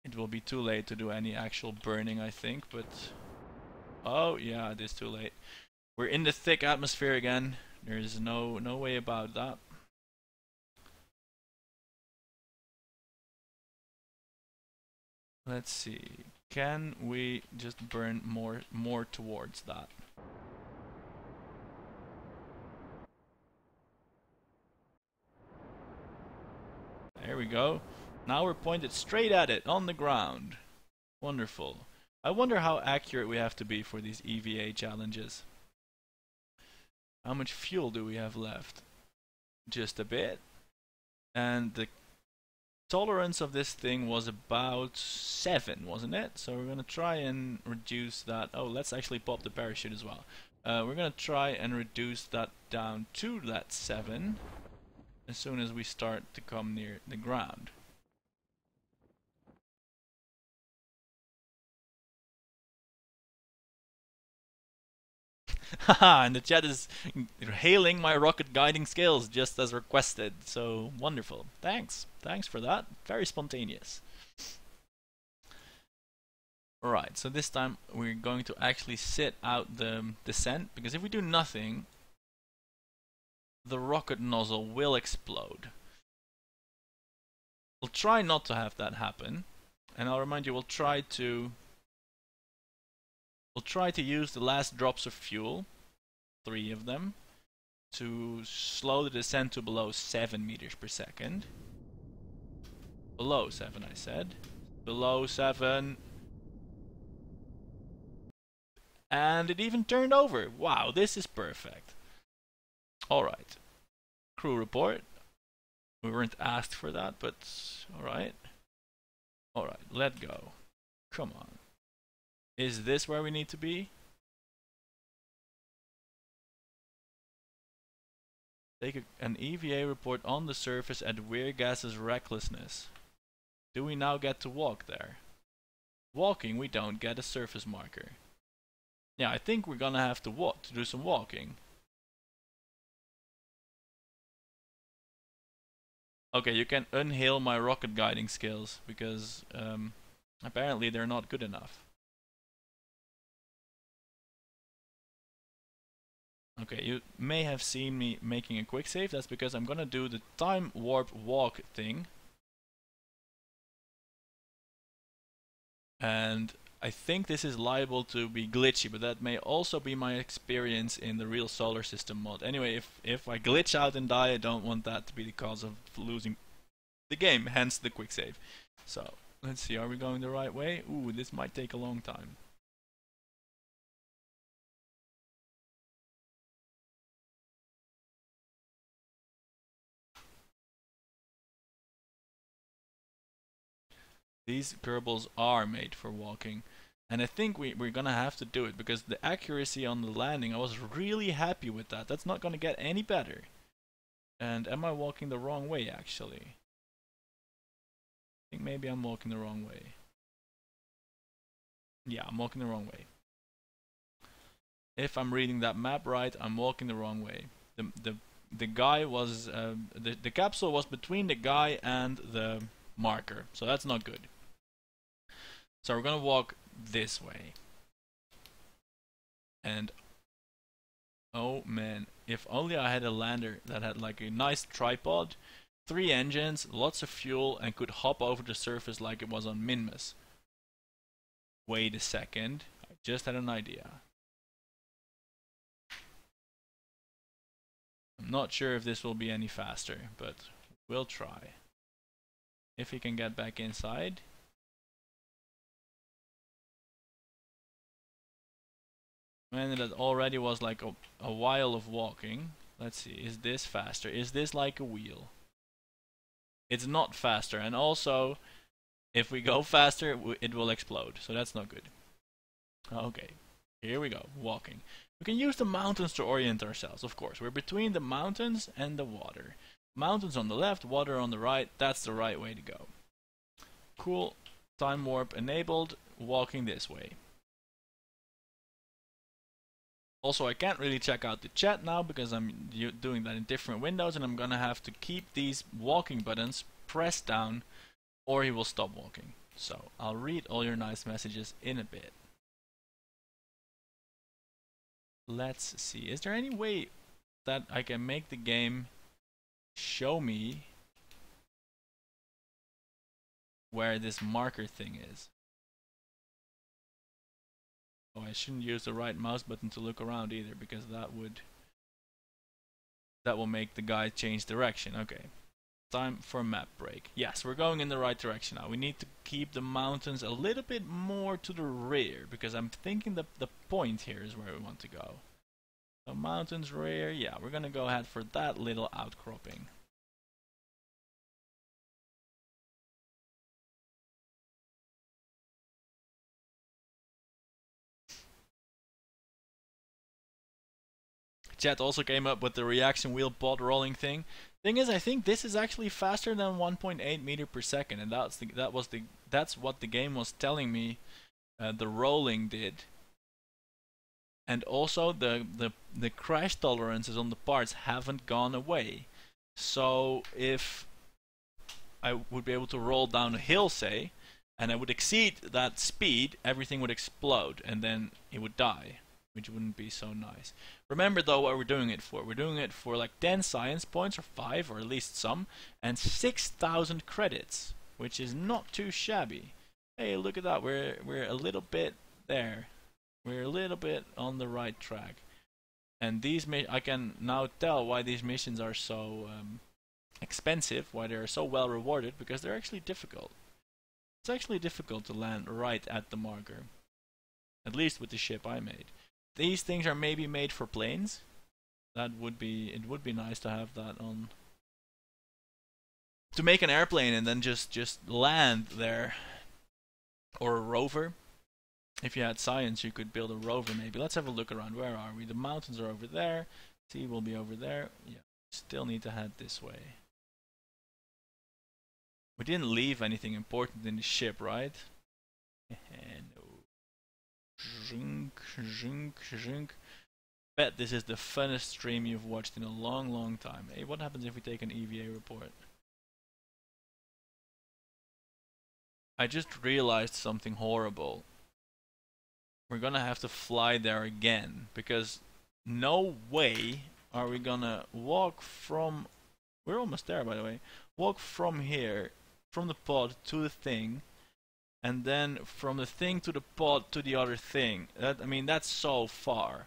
It will be too late to do any actual burning, I think, but oh yeah, it is too late. We're in the thick atmosphere again. There's no way about that. Let's see. Can we just burn more towards that? There we go. Now we're pointed straight at it on the ground. Wonderful. I wonder how accurate we have to be for these EVA challenges. How much fuel do we have left? Just a bit. And the tolerance of this thing was about 7, wasn't it? So we're going to try and reduce that. Oh, let's actually pop the parachute as well. We're going to try and reduce that down to that 7 as soon as we start to come near the ground. Haha, and the chat is hailing my rocket guiding skills just as requested. So wonderful. Thanks. Thanks for that. Very spontaneous. Alright, so this time we're going to actually sit out the descent, because if we do nothing, the rocket nozzle will explode. We'll try not to have that happen, and I'll remind you, we'll try to use the last drops of fuel, 3 of them, to slow the descent to below 7 meters per second. Below 7, I said. Below 7. And it even turned over. Wow, this is perfect. Alright. Crew report. We weren't asked for that, but alright. Alright, let go. Come on. Is this where we need to be? Take an EVA report on the surface at Weirgas's recklessness. Do we now get to walk there? Walking, we don't get a surface marker. Yeah, I think we're gonna have to walk to do some walking. Okay, you can unhail my rocket guiding skills, because apparently they're not good enough. Okay, you may have seen me making a quick save. That's because I'm gonna do the time warp walk thing. And I think this is liable to be glitchy, but that may also be my experience in the real solar system mod. Anyway, if I glitch out and die, I don't want that to be the cause of losing the game, hence the quick save. So, let's see, are we going the right way? Ooh, this might take a long time. These Kerbals are made for walking. And I think we're gonna have to do it, because the accuracy on the landing, I was really happy with that. That's not gonna get any better. And am I walking the wrong way, actually? I think maybe I'm walking the wrong way. Yeah, I'm walking the wrong way. If I'm reading that map right, I'm walking the wrong way. The guy was the capsule was between the guy and the marker, so that's not good. So we're gonna walk this way. And oh man, if only I had a lander that had like a nice tripod, 3 engines, lots of fuel, and could hop over the surface like it was on Minmus. Wait a second, I just had an idea. I'm not sure if this will be any faster, but we'll try. If he can get back inside. And that already was like a while of walking. Let's see, is this faster? Is this like a wheel? It's not faster, and also, if we go faster, it will explode, so that's not good. Okay, here we go, walking. We can use the mountains to orient ourselves, of course. We're between the mountains and the water. Mountains on the left, water on the right, that's the right way to go. Cool, time warp enabled, walking this way. Also, I can't really check out the chat now because I'm doing that in different windows, and I'm gonna have to keep these walking buttons pressed down or he will stop walking. So, I'll read all your nice messages in a bit. Let's see, is there any way that I can make the game show me where this marker thing is? Oh, I shouldn't use the right mouse button to look around either, because that will make the guy change direction. Okay. Time for a map break. Yes, we're going in the right direction now. We need to keep the mountains a little bit more to the rear, because I'm thinking that the point here is where we want to go. So mountains rear, yeah, we're gonna go ahead for that little outcropping. Chat also came up with the reaction wheel pod rolling thing. Thing is, I think this is actually faster than 1.8 meter per second, and that's what the game was telling me. The rolling did, and also the crash tolerances on the parts haven't gone away. So if I would be able to roll down a hill, say, and I would exceed that speed, everything would explode, and then it would die, which wouldn't be so nice. Remember though what we're doing it for. We're doing it for like 10 science points, or 5, or at least some, and 6,000 credits, which is not too shabby. Hey, look at that, we're a little bit there. We're a little bit on the right track. And these I can now tell why these missions are so expensive, why they're so well rewarded, because they're actually difficult. It's actually difficult to land right at the marker. At least with the ship I made. These things are maybe made for planes. It would be nice to have that on. To make an airplane and then just land there. Or a rover. If you had science, you could build a rover maybe. Let's have a look around. Where are we? The mountains are over there. Sea will be over there. Yeah, still need to head this way. We didn't leave anything important in the ship, right? No. Zhink, zhink, zhink. Bet this is the funnest stream you've watched in a long, long time. Hey, what happens if we take an EVA report? I just realized something horrible. We're gonna have to fly there again, because no way are we gonna walk from... We're almost there, by the way. Walk from here, from the pod to the thing, and then from the thing to the pod to the other thing. That's so far.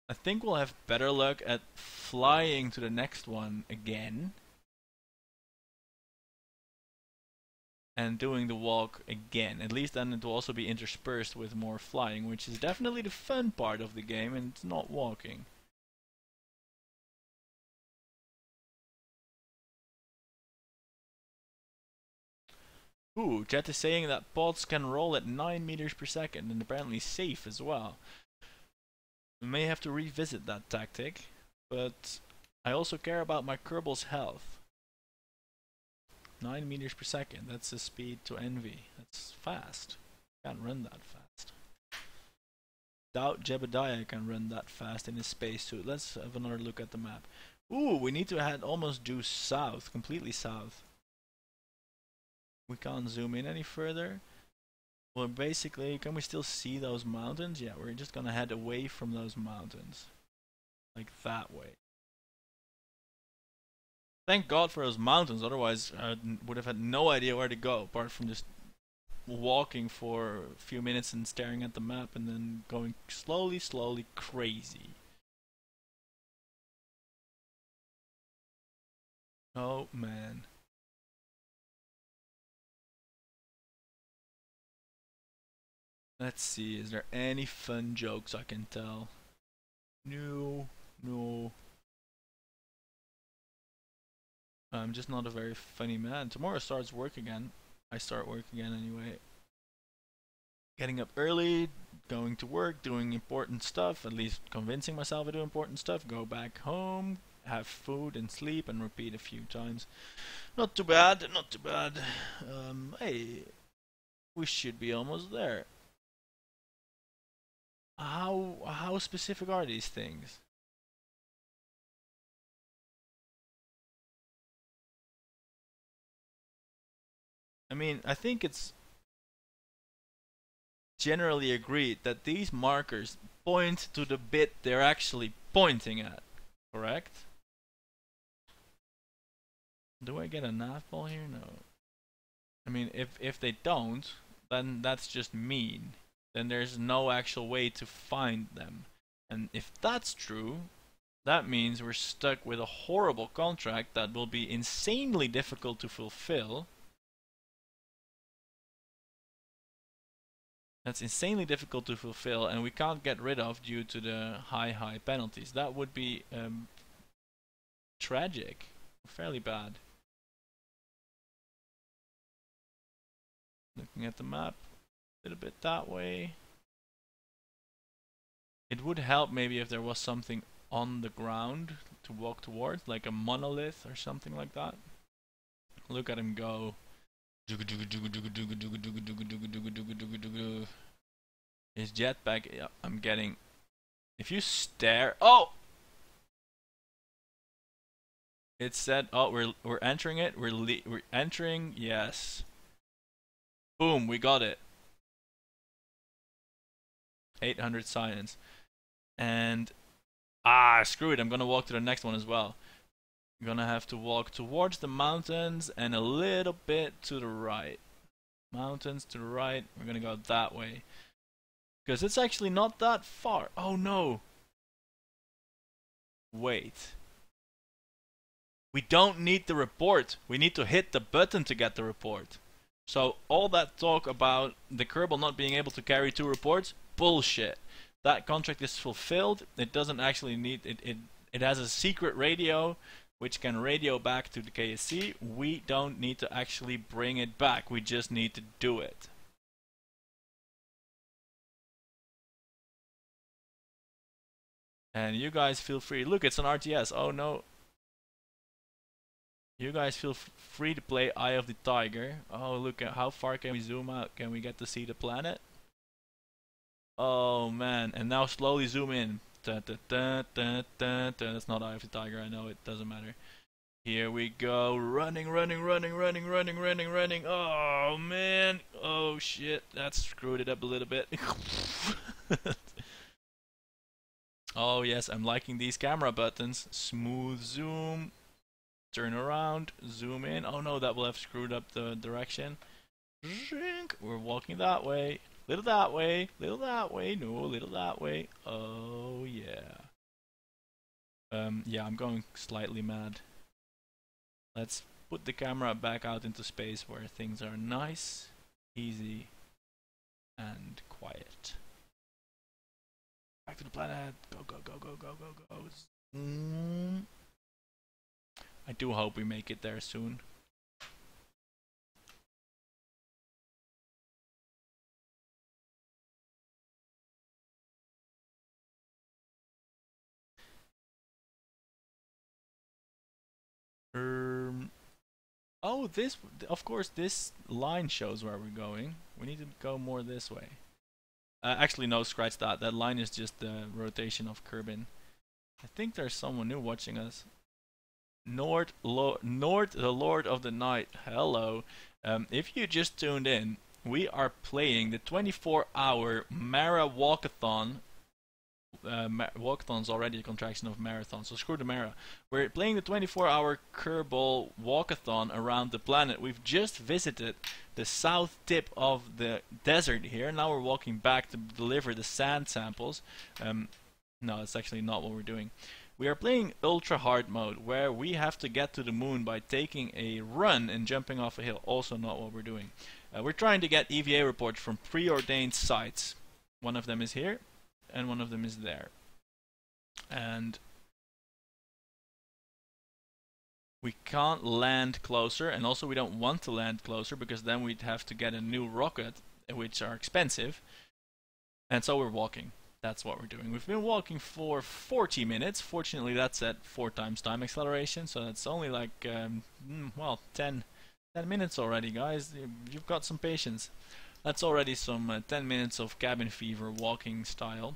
I think we'll have better luck at flying to the next one again. And doing the walk again. At least then it will also be interspersed with more flying, which is definitely the fun part of the game, and it's not walking. Ooh, chat is saying that pods can roll at 9 meters per second, and apparently safe as well. We may have to revisit that tactic, but I also care about my Kerbal's health. 9 meters per second, that's a speed to envy. That's fast. Can't run that fast. Doubt Jebediah can run that fast in his spacesuit. Let's have another look at the map. Ooh, we need to head almost due south, completely south. We can't zoom in any further. Well, basically, can we still see those mountains? Yeah, we're just gonna head away from those mountains. Like that way. Thank God for those mountains, otherwise I would have had no idea where to go, apart from just walking for a few minutes and staring at the map and then going slowly crazy. Oh man. Let's see, is there any fun jokes I can tell? No. I'm just not a very funny man. Tomorrow starts work again. I start work again anyway. Getting up early, going to work, doing important stuff, at least convincing myself I do important stuff, go back home, have food and sleep and repeat a few times. Not too bad, not too bad. Hey, we should be almost there. How specific are these things? I mean, I think it's generally agreed that these markers point to the bit they're actually pointing at, correct? Do I get a nav ball here? No. I mean, if they don't, then that's just mean. then there's no actual way to find them. And if that's true, that means we're stuck with a horrible contract that will be insanely difficult to fulfill. That's insanely difficult to fulfill, and we can't get rid of due to the high penalties. That would be tragic, fairly bad. Looking at the map, a little bit that way. It would help maybe if there was something on the ground to walk towards, like a monolith or something like that. Look at him go. His jetpack, yeah, I'm getting. If you stare, oh! It said, oh, we're entering it. We're entering. Yes. Boom, we got it. 800 science. And screw it. I'm gonna walk to the next one as well. I'm gonna have to walk towards the mountains and a little bit to the right. Mountains to the right. We're gonna go that way. Because it's actually not that far. Oh no. Wait. We don't need the report. We need to hit the button to get the report. So all that talk about the Kerbal not being able to carry 2 reports, bullshit. That contract is fulfilled. It doesn't actually need it. It has a secret radio which can radio back to the KSC. We don't need to actually bring it back. We just need to do it. And you guys feel free. Look, it's an RTS. Oh no. You guys feel free to play Eye of the Tiger. Oh, look at how far can we zoom out? Can we get to see the planet? Oh man, and now slowly zoom in. That's not Eye of the Tiger, I know, it doesn't matter. Here we go, running. Oh man, oh shit, that screwed it up a little bit. Oh yes, I'm liking these camera buttons. Smooth zoom, turn around, zoom in. Oh no, that will have screwed up the direction. We're walking that way. Little that way, little that way, no, little that way. Oh yeah. Yeah, I'm going slightly mad. Let's put the camera back out into space where things are nice, easy, and quiet. Back to the planet. Go. I do hope we make it there soon. Oh, this, of course, this line shows where we're going. We need to go more this way. Actually, no, scratch that. That line is just the rotation of Kerbin. I think there's someone new watching us. Nord, the Lord of the Night. Hello. If you just tuned in, we are playing the 24-hour Mara Walkathon. Walkathon's already a contraction of marathon, so screw the Mara. We're playing the 24-hour Kerbal Walkathon around the planet. We've just visited the south tip of the desert here. Now we're walking back to deliver the sand samples. No, that's actually not what we're doing. We are playing Ultra Hard Mode, where we have to get to the moon by taking a run and jumping off a hill. Also not what we're doing. We're trying to get EVA reports from preordained sites. One of them is here, and one of them is there. And we can't land closer, and also we don't want to land closer, because then we'd have to get a new rocket, which are expensive. And so we're walking. That's what we're doing. We've been walking for 40 minutes. Fortunately, that's at 4 times time acceleration, so that's only like, well, 10 minutes already, guys. You've got some patience. That's already some 10 minutes of cabin fever walking style.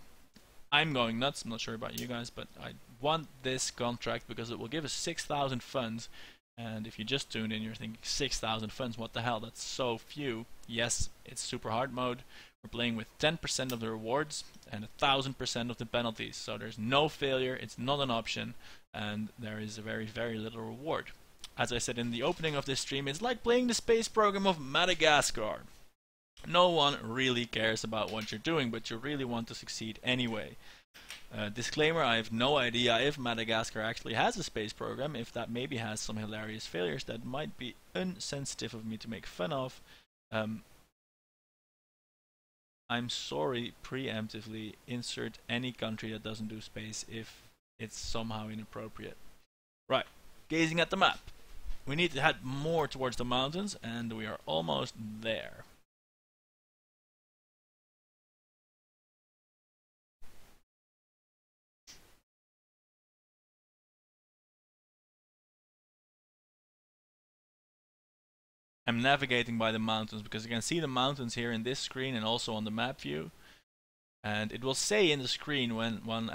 I'm going nuts. I'm not sure about you guys, but I want this contract because it will give us 6,000 funds. And if you just tuned in, you're thinking 6,000 funds, what the hell? That's so few. Yes, it's super hard mode. We're playing with 10% of the rewards and 1,000% of the penalties. So there's no failure, it's not an option, and there is a very, very little reward. As I said in the opening of this stream, it's like playing the space program of Madagascar. No one really cares about what you're doing, but you really want to succeed anyway. Disclaimer, I have no idea if Madagascar actually has a space program, if that maybe has some hilarious failures that might be insensitive of me to make fun of. I'm sorry, preemptively insert any country that doesn't do space if it's somehow inappropriate. Right, gazing at the map. We need to head more towards the mountains, and we are almost there. I'm navigating by the mountains because you can see the mountains here in this screen and also on the map view. And it will say in the screen once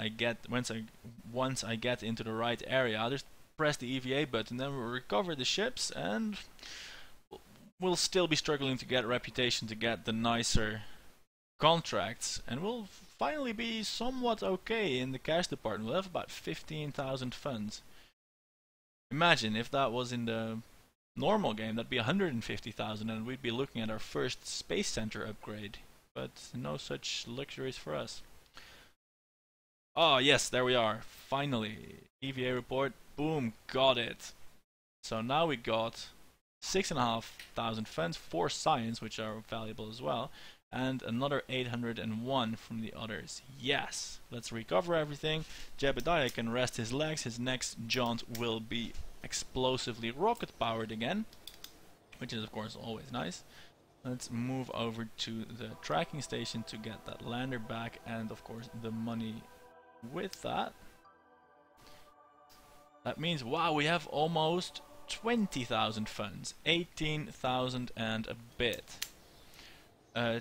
I get into the right area. I'll just press the EVA button, then we'll recover the ships, and we'll still be struggling to get reputation to get the nicer contracts, and we'll finally be somewhat okay in the cash department. We'll have about 15,000 funds. Imagine if that was in the normal game, that'd be 150,000, and we'd be looking at our first space center upgrade. But no such luxuries for us. Oh yes, there we are. Finally, EVA report. Boom, got it. So now we got 6,500 funds for science, which are valuable as well, and another 801 from the others. Yes, let's recover everything. Jebediah can rest his legs. His next jaunt will be explosively rocket powered again, which is of course always nice. Let's move over to the tracking station to get that lander back, and of course the money with that. That means, wow, we have almost 20,000 funds, 18,000 and a bit.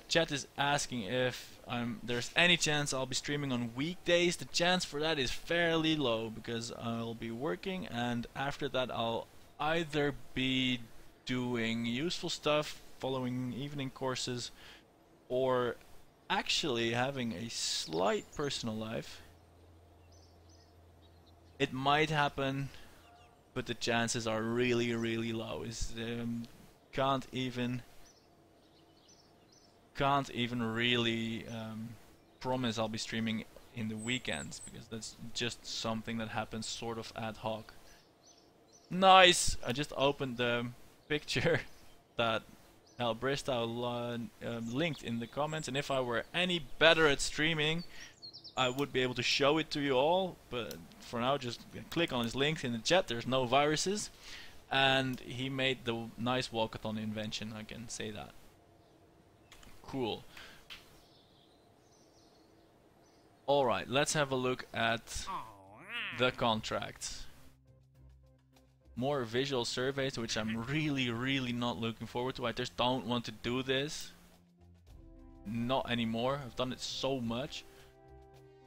Chat is asking if there's any chance I'll be streaming on weekdays. The chance for that is fairly low because I'll be working, and after that I'll either be doing useful stuff, following evening courses, or actually having a slight personal life. It might happen, but the chances are really, really low. Can't even really promise I'll be streaming in the weekends, because that's just something that happens sort of ad hoc. Nice! I just opened the picture that Al Bristow linked in the comments, and if I were any better at streaming, I would be able to show it to you all, but for now just click on his links in the chat. There's no viruses, and he made the nice walkathon invention, I can say that. Cool. Alright, let's have a look at the contracts. More visual surveys, which I'm really, really not looking forward to. I just don't want to do this. Not anymore. I've done it so much.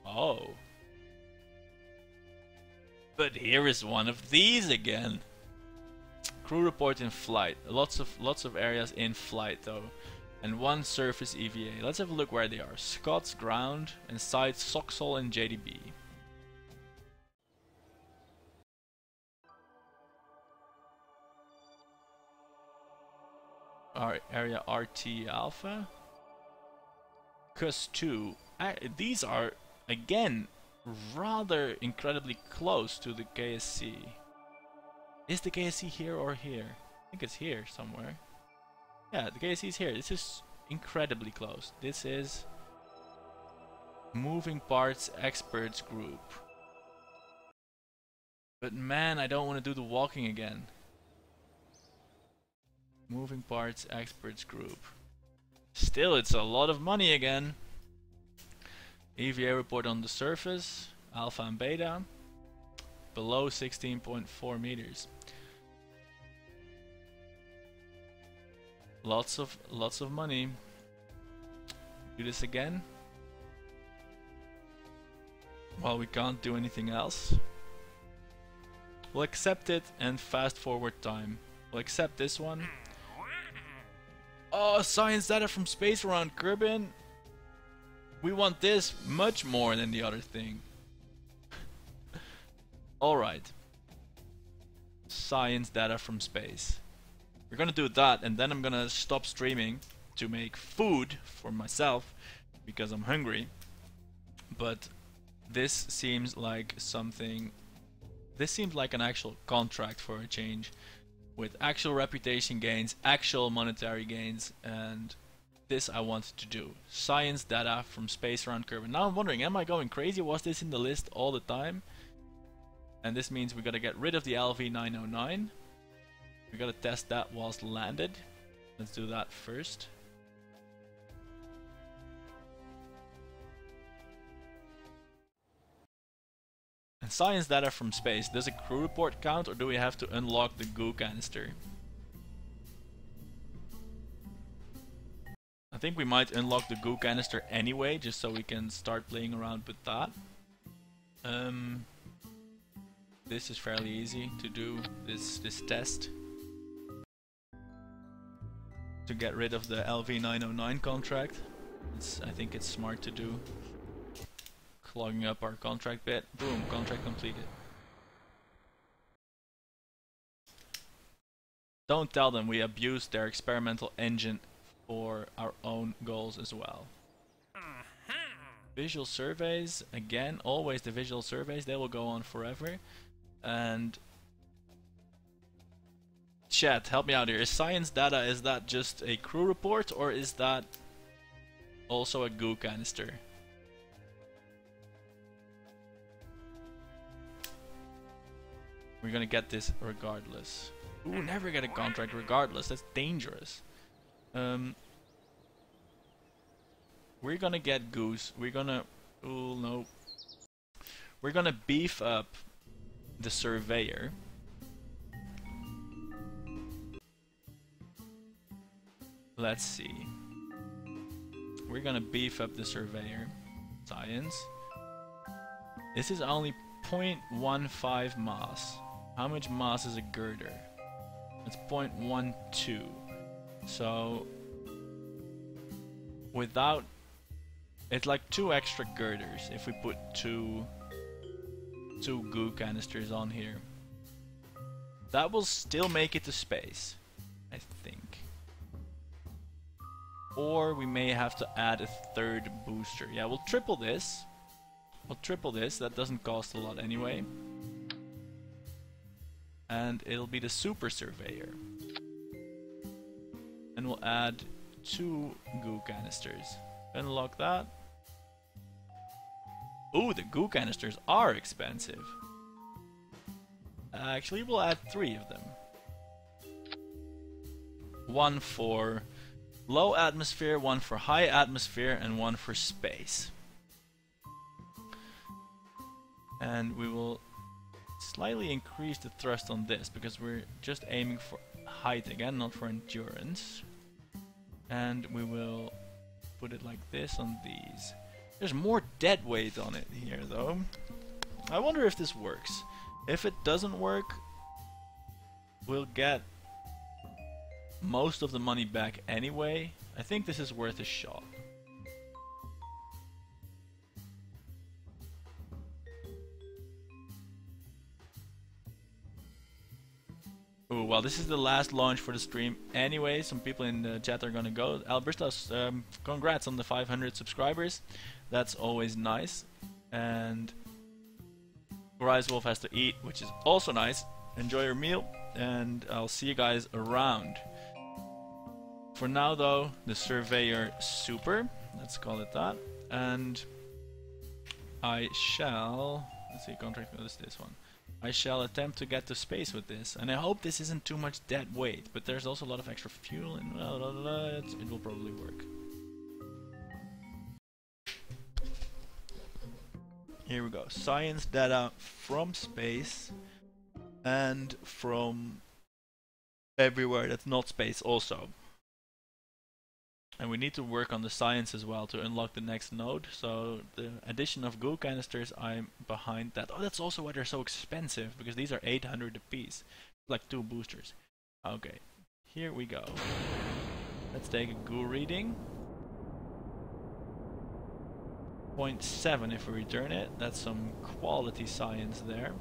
Oh. But here is one of these again. Crew report in flight. Lots of areas in flight though. And one surface EVA. Let's have a look where they are. Scots ground and sites Soxhol and JDB. Our area RT Alpha. Cus 2. These are again rather incredibly close to the KSC. Is the KSC here or here? I think it's here somewhere. Yeah, the KSC is here. This is incredibly close. This is Moving Parts Experts Group. But man, I don't want to do the walking again. Moving Parts Experts Group. Still, it's a lot of money again. EVA report on the surface, Alpha and Beta. Below 16.4 meters. Lots of money. Do this again. Well, we can't do anything else. We'll accept it and fast forward time. We'll accept this one. Oh, science data from space around Kerbin. We want this much more than the other thing. Alright. Science data from space. We're gonna do that, and then I'm gonna stop streaming to make food for myself because I'm hungry. But this seems like something. This seems like an actual contract for a change, with actual reputation gains, actual monetary gains, and this I wanted to do. Science data from space around curve. And now I'm wondering, am I going crazy? Was this in the list all the time? And this means we gotta get rid of the LV909. We gotta test that whilst landed. Let's do that first. And science data from space. Does a crew report count, or do we have to unlock the goo canister? I think we might unlock the goo canister anyway, just so we can start playing around with that. This is fairly easy to do, this test. To get rid of the LV909 contract. I think it's smart to do. Clogging up our contract bit. Boom, contract completed. Don't tell them we abused their experimental engine for our own goals as well. Visual surveys, again, always the visual surveys, they will go on forever. And chat, help me out here. Is science data, is that just a crew report, or is that also a goo canister? We're gonna get this regardless. Ooh, never get a contract regardless. That's dangerous. We're gonna get goose. We're gonna... Ooh, no. We're gonna beef up the surveyor. Let's see. We're gonna beef up the surveyor. Science. This is only 0.15 mass. How much mass is a girder? It's 0.12. So without, it's like 2 extra girders if we put two goo canisters on here. That will still make it to space, I think. Or we may have to add a 3rd booster. Yeah, we'll triple this. We'll triple this. That doesn't cost a lot anyway. And it'll be the super surveyor. And we'll add 2 goo canisters. Unlock that. Ooh, the goo canisters are expensive. Actually, we'll add 3 of them. 1 for low atmosphere, 1 for high atmosphere, and 1 for space. And we will slightly increase the thrust on this, because we're just aiming for height again, not for endurance. And we will put it like this on these. There's more dead weight on it here though. I wonder if this works. If it doesn't work, we'll get most of the money back anyway. I think this is worth a shot. Ooh, well, this is the last launch for the stream anyway. Some people in the chat are gonna go. Albertos, congrats on the 500 subscribers. That's always nice. And Rise Wolf has to eat, which is also nice. Enjoy your meal, and I'll see you guys around. For now though, the Surveyor Super, let's call it that. And I shall, let's see, contract, what is this one? I shall attempt to get to space with this, and I hope this isn't too much dead weight, but there's also a lot of extra fuel and it will probably work. Here we go. Science data from space and from everywhere that's not space also. And we need to work on the science as well to unlock the next node. So the addition of goo canisters, I'm behind that. Oh, that's also why they're so expensive, because these are 800 a piece. Like 2 boosters. Okay, here we go. Let's take a goo reading. 0.7 if we return it. That's some quality science there.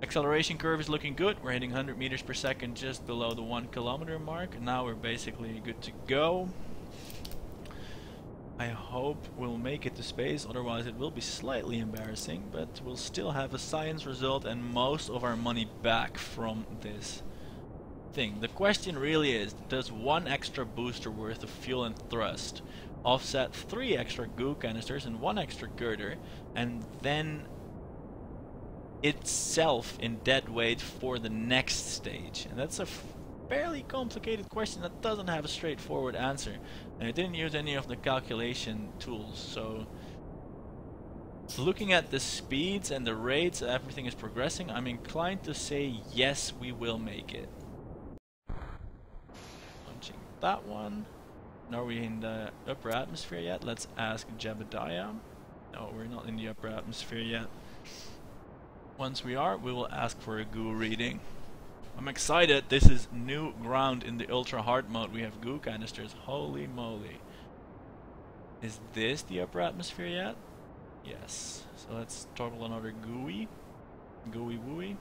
Acceleration curve is looking good. We're hitting 100 meters per second just below the 1 kilometer mark. Now we're basically good to go. I hope we'll make it to space, otherwise it will be slightly embarrassing, but we'll still have a science result and most of our money back from this thing. The question really is, does one extra booster worth of fuel and thrust offset 3 extra goo canisters and 1 extra girder, and then itself in dead weight for the next stage? And that's a fairly complicated question that doesn't have a straightforward answer, and I didn't use any of the calculation tools, so looking at the speeds and the rates everything is progressing, I'm inclined to say yes, we will make it. Launching that one. Are we in the upper atmosphere yet? Let's ask Jebediah. No, we're not in the upper atmosphere yet. Once we are, we will ask for a goo reading. I'm excited. This is new ground in the ultra hard mode. We have goo canisters. Holy moly. Is this the upper atmosphere yet? Yes. So let's toggle another gooey. Gooey wooey.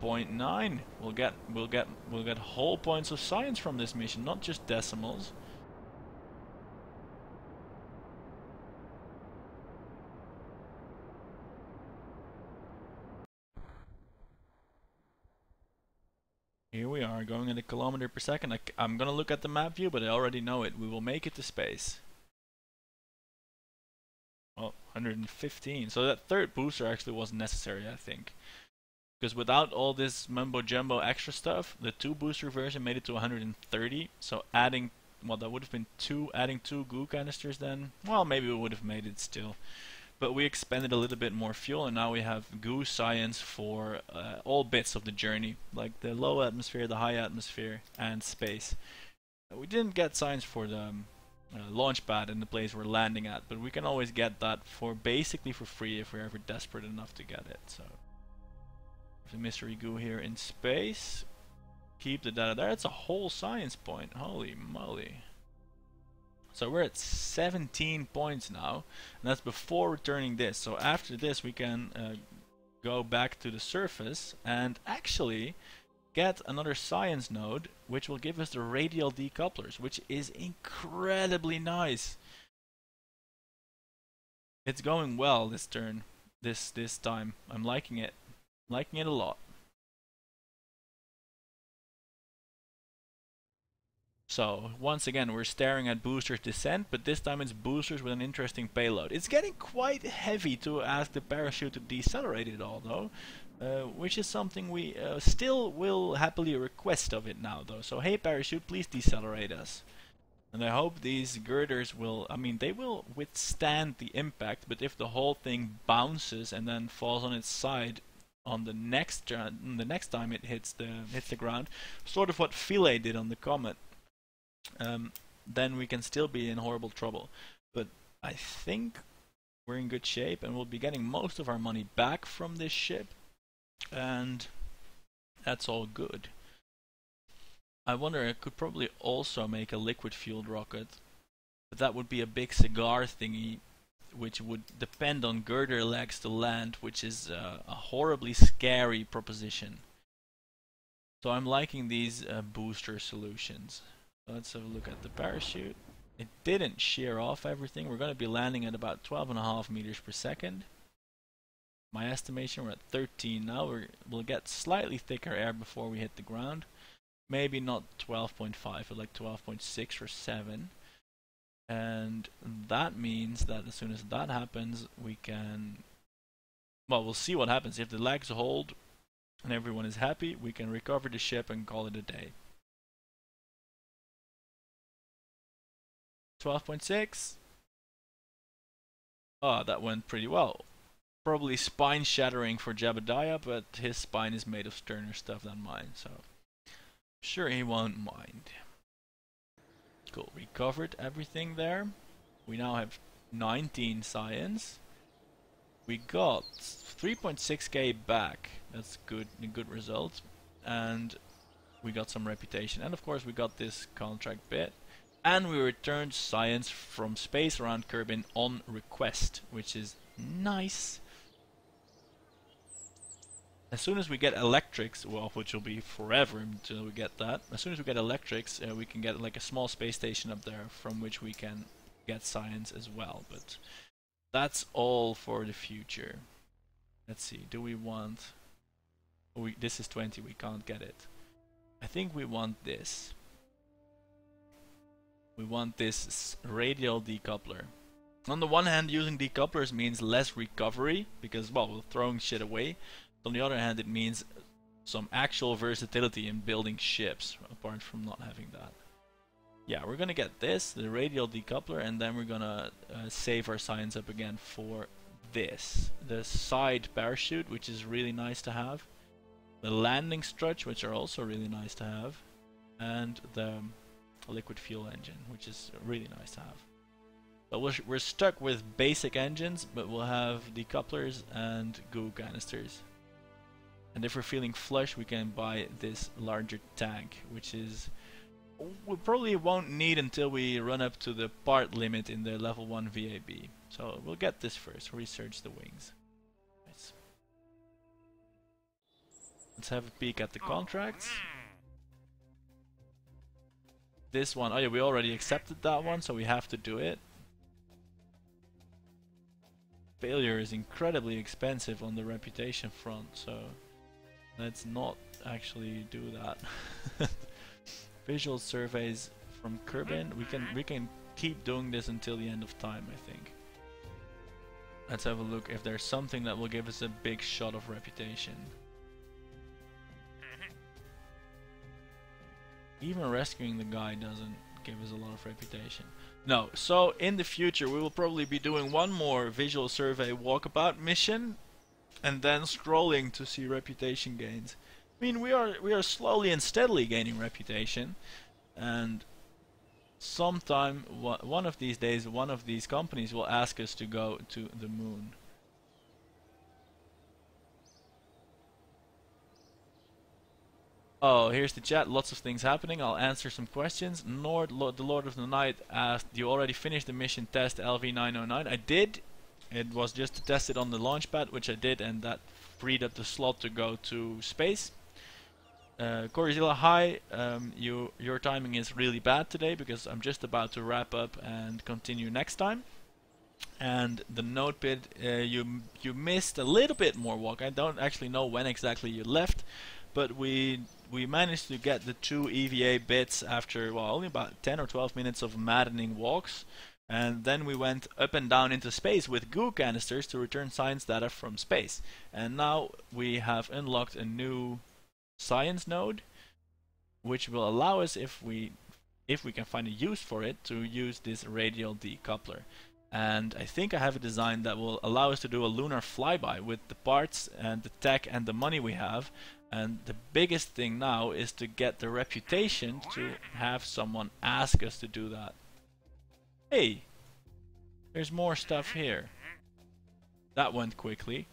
0.9. We'll get whole points of science from this mission, not just decimals. Here we are, going at a kilometer per second. I'm gonna look at the map view, but I already know it. We will make it to space. Well, 115. So that third booster actually wasn't necessary, I think. Because without all this mumbo jumbo extra stuff, the 2 booster version made it to 130. So adding, well, that would have been adding 2 goo canisters then. Well, maybe we would have made it still. But we expended a little bit more fuel, and now we have goo science for all bits of the journey, like the low atmosphere, the high atmosphere, and space. We didn't get science for the launch pad and the place we're landing at, but we can always get that for basically for free if we're ever desperate enough to get it. So there's a mystery goo here in space. Keep the data there. It's a whole science point. Holy moly. So we're at 17 points now, and that's before returning this. So after this we can go back to the surface and actually get another science node, which will give us the radial decouplers, which is incredibly nice. It's going well this turn, this time. I'm liking it. I'm liking it a lot. So, once again, we're staring at boosters descent, but this time it's boosters with an interesting payload. It's getting quite heavy to ask the parachute to decelerate it all, though, which is something we still will happily request of it now, though. So, hey parachute, please decelerate us. And I hope these girders will, I mean, they will withstand the impact, but if the whole thing bounces and then falls on its side on the next time it hits the ground, sort of what Philae did on the Comet, then we can still be in horrible trouble. But I think we're in good shape, and we'll be getting most of our money back from this ship, and that's all good. I wonder, I could probably also make a liquid fueled rocket, but that would be a big cigar thingy, which would depend on girder legs to land, which is a horribly scary proposition. So I'm liking these booster solutions. Let's have a look at the parachute. It didn't shear off everything. We're going to be landing at about 12.5 meters per second. My estimation, we're at 13 now. We'll get slightly thicker air before we hit the ground. Maybe not 12.5, but like 12.6 or 7. And that means that as soon as that happens, we can... Well, we'll see what happens. If the legs hold and everyone is happy, we can recover the ship and call it a day. 12.6. Oh, that went pretty well. Probably spine shattering for Jebediah, but his spine is made of sterner stuff than mine, so sure he won't mind. Cool, we covered everything there. We now have 19 science. We got 3.6k back. That's good, a good result. And we got some reputation. And of course we got this contract bit. And we returned science from space around Kerbin on request, which is nice. As soon as we get electrics, well, which will be forever until we get that. As soon as we get electrics, we can get like a small space station up there from which we can get science as well, but that's all for the future. Let's see, do we want... this is 20, we can't get it. I think we want this. We want this radial decoupler. On the one hand, using decouplers means less recovery, because, well, we're throwing shit away. On the other hand, it means some actual versatility in building ships, apart from not having that. Yeah, we're gonna get this, the radial decoupler, and then we're gonna save our science up again for this. The side parachute, which is really nice to have. The landing struts, which are also really nice to have. And the liquid fuel engine, which is really nice to have. So we're stuck with basic engines, but we'll have decouplers and goo canisters. And if we're feeling flush, we can buy this larger tank, which is... we probably won't need until we run up to the part limit in the level 1 VAB. So we'll get this first, research the wings. Nice. Let's have a peek at the contracts. This one, oh yeah, we already accepted that one, so we have to do it. Failure is incredibly expensive on the reputation front, so let's not actually do that. Visual surveys from Kerbin. We can keep doing this until the end of time, I think. Let's have a look if there's something that will give us a big shot of reputation. Even rescuing the guy doesn't give us a lot of reputation. No, so in the future we will probably be doing one more visual survey walkabout mission and then scrolling to see reputation gains. I mean, we are slowly and steadily gaining reputation, and sometime one of these days one of these companies will ask us to go to the moon. Oh, here's the chat. Lots of things happening. I'll answer some questions. The Lord of the Night asked, "Do you already finished the mission test LV909?" I did. It was just to test it on the launch pad, which I did, and that freed up the slot to go to space. Corizilla, hi. Your timing is really bad today because I'm just about to wrap up and continue next time. And the node pit, you missed a little bit more walk. I don't actually know when exactly you left, but we managed to get the 2 EVA bits after, well, only about 10 or 12 minutes of maddening walks. And then we went up and down into space with goo canisters to return science data from space. And now we have unlocked a new science node, which will allow us, if we can find a use for it, to use this radial decoupler. And I think I have a design that will allow us to do a lunar flyby with the parts and the tech and the money we have. And the biggest thing now is to get the reputation to have someone ask us to do that. Hey, there's more stuff here. That went quickly.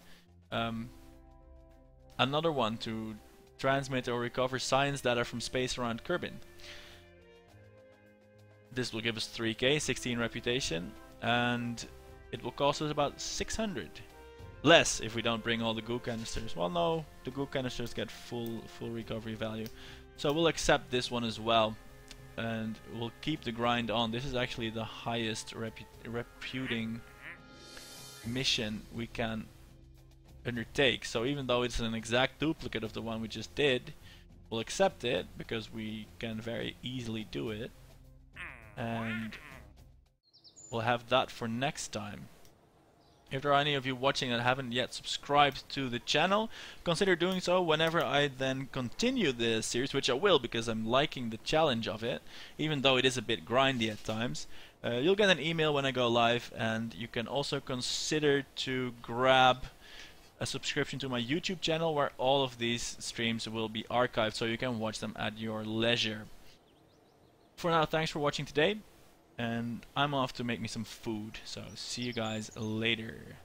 Another one to transmit or recover science data from space around Kerbin. This will give us 3k, 16 reputation, and it will cost us about 600. Less if we don't bring all the goo canisters. Well, no, the goo canisters get full recovery value. So we'll accept this one as well, and we'll keep the grind on. This is actually the highest reputing mission we can undertake. So even though it's an exact duplicate of the one we just did, we'll accept it because we can very easily do it, and we'll have that for next time. If there are any of you watching that haven't yet subscribed to the channel, consider doing so whenever I then continue this series, which I will because I'm liking the challenge of it, even though it is a bit grindy at times. You'll get an email when I go live, and you can also consider to grab a subscription to my YouTube channel where all of these streams will be archived so you can watch them at your leisure. For now, thanks for watching today. And I'm off to make me some food, so see you guys later.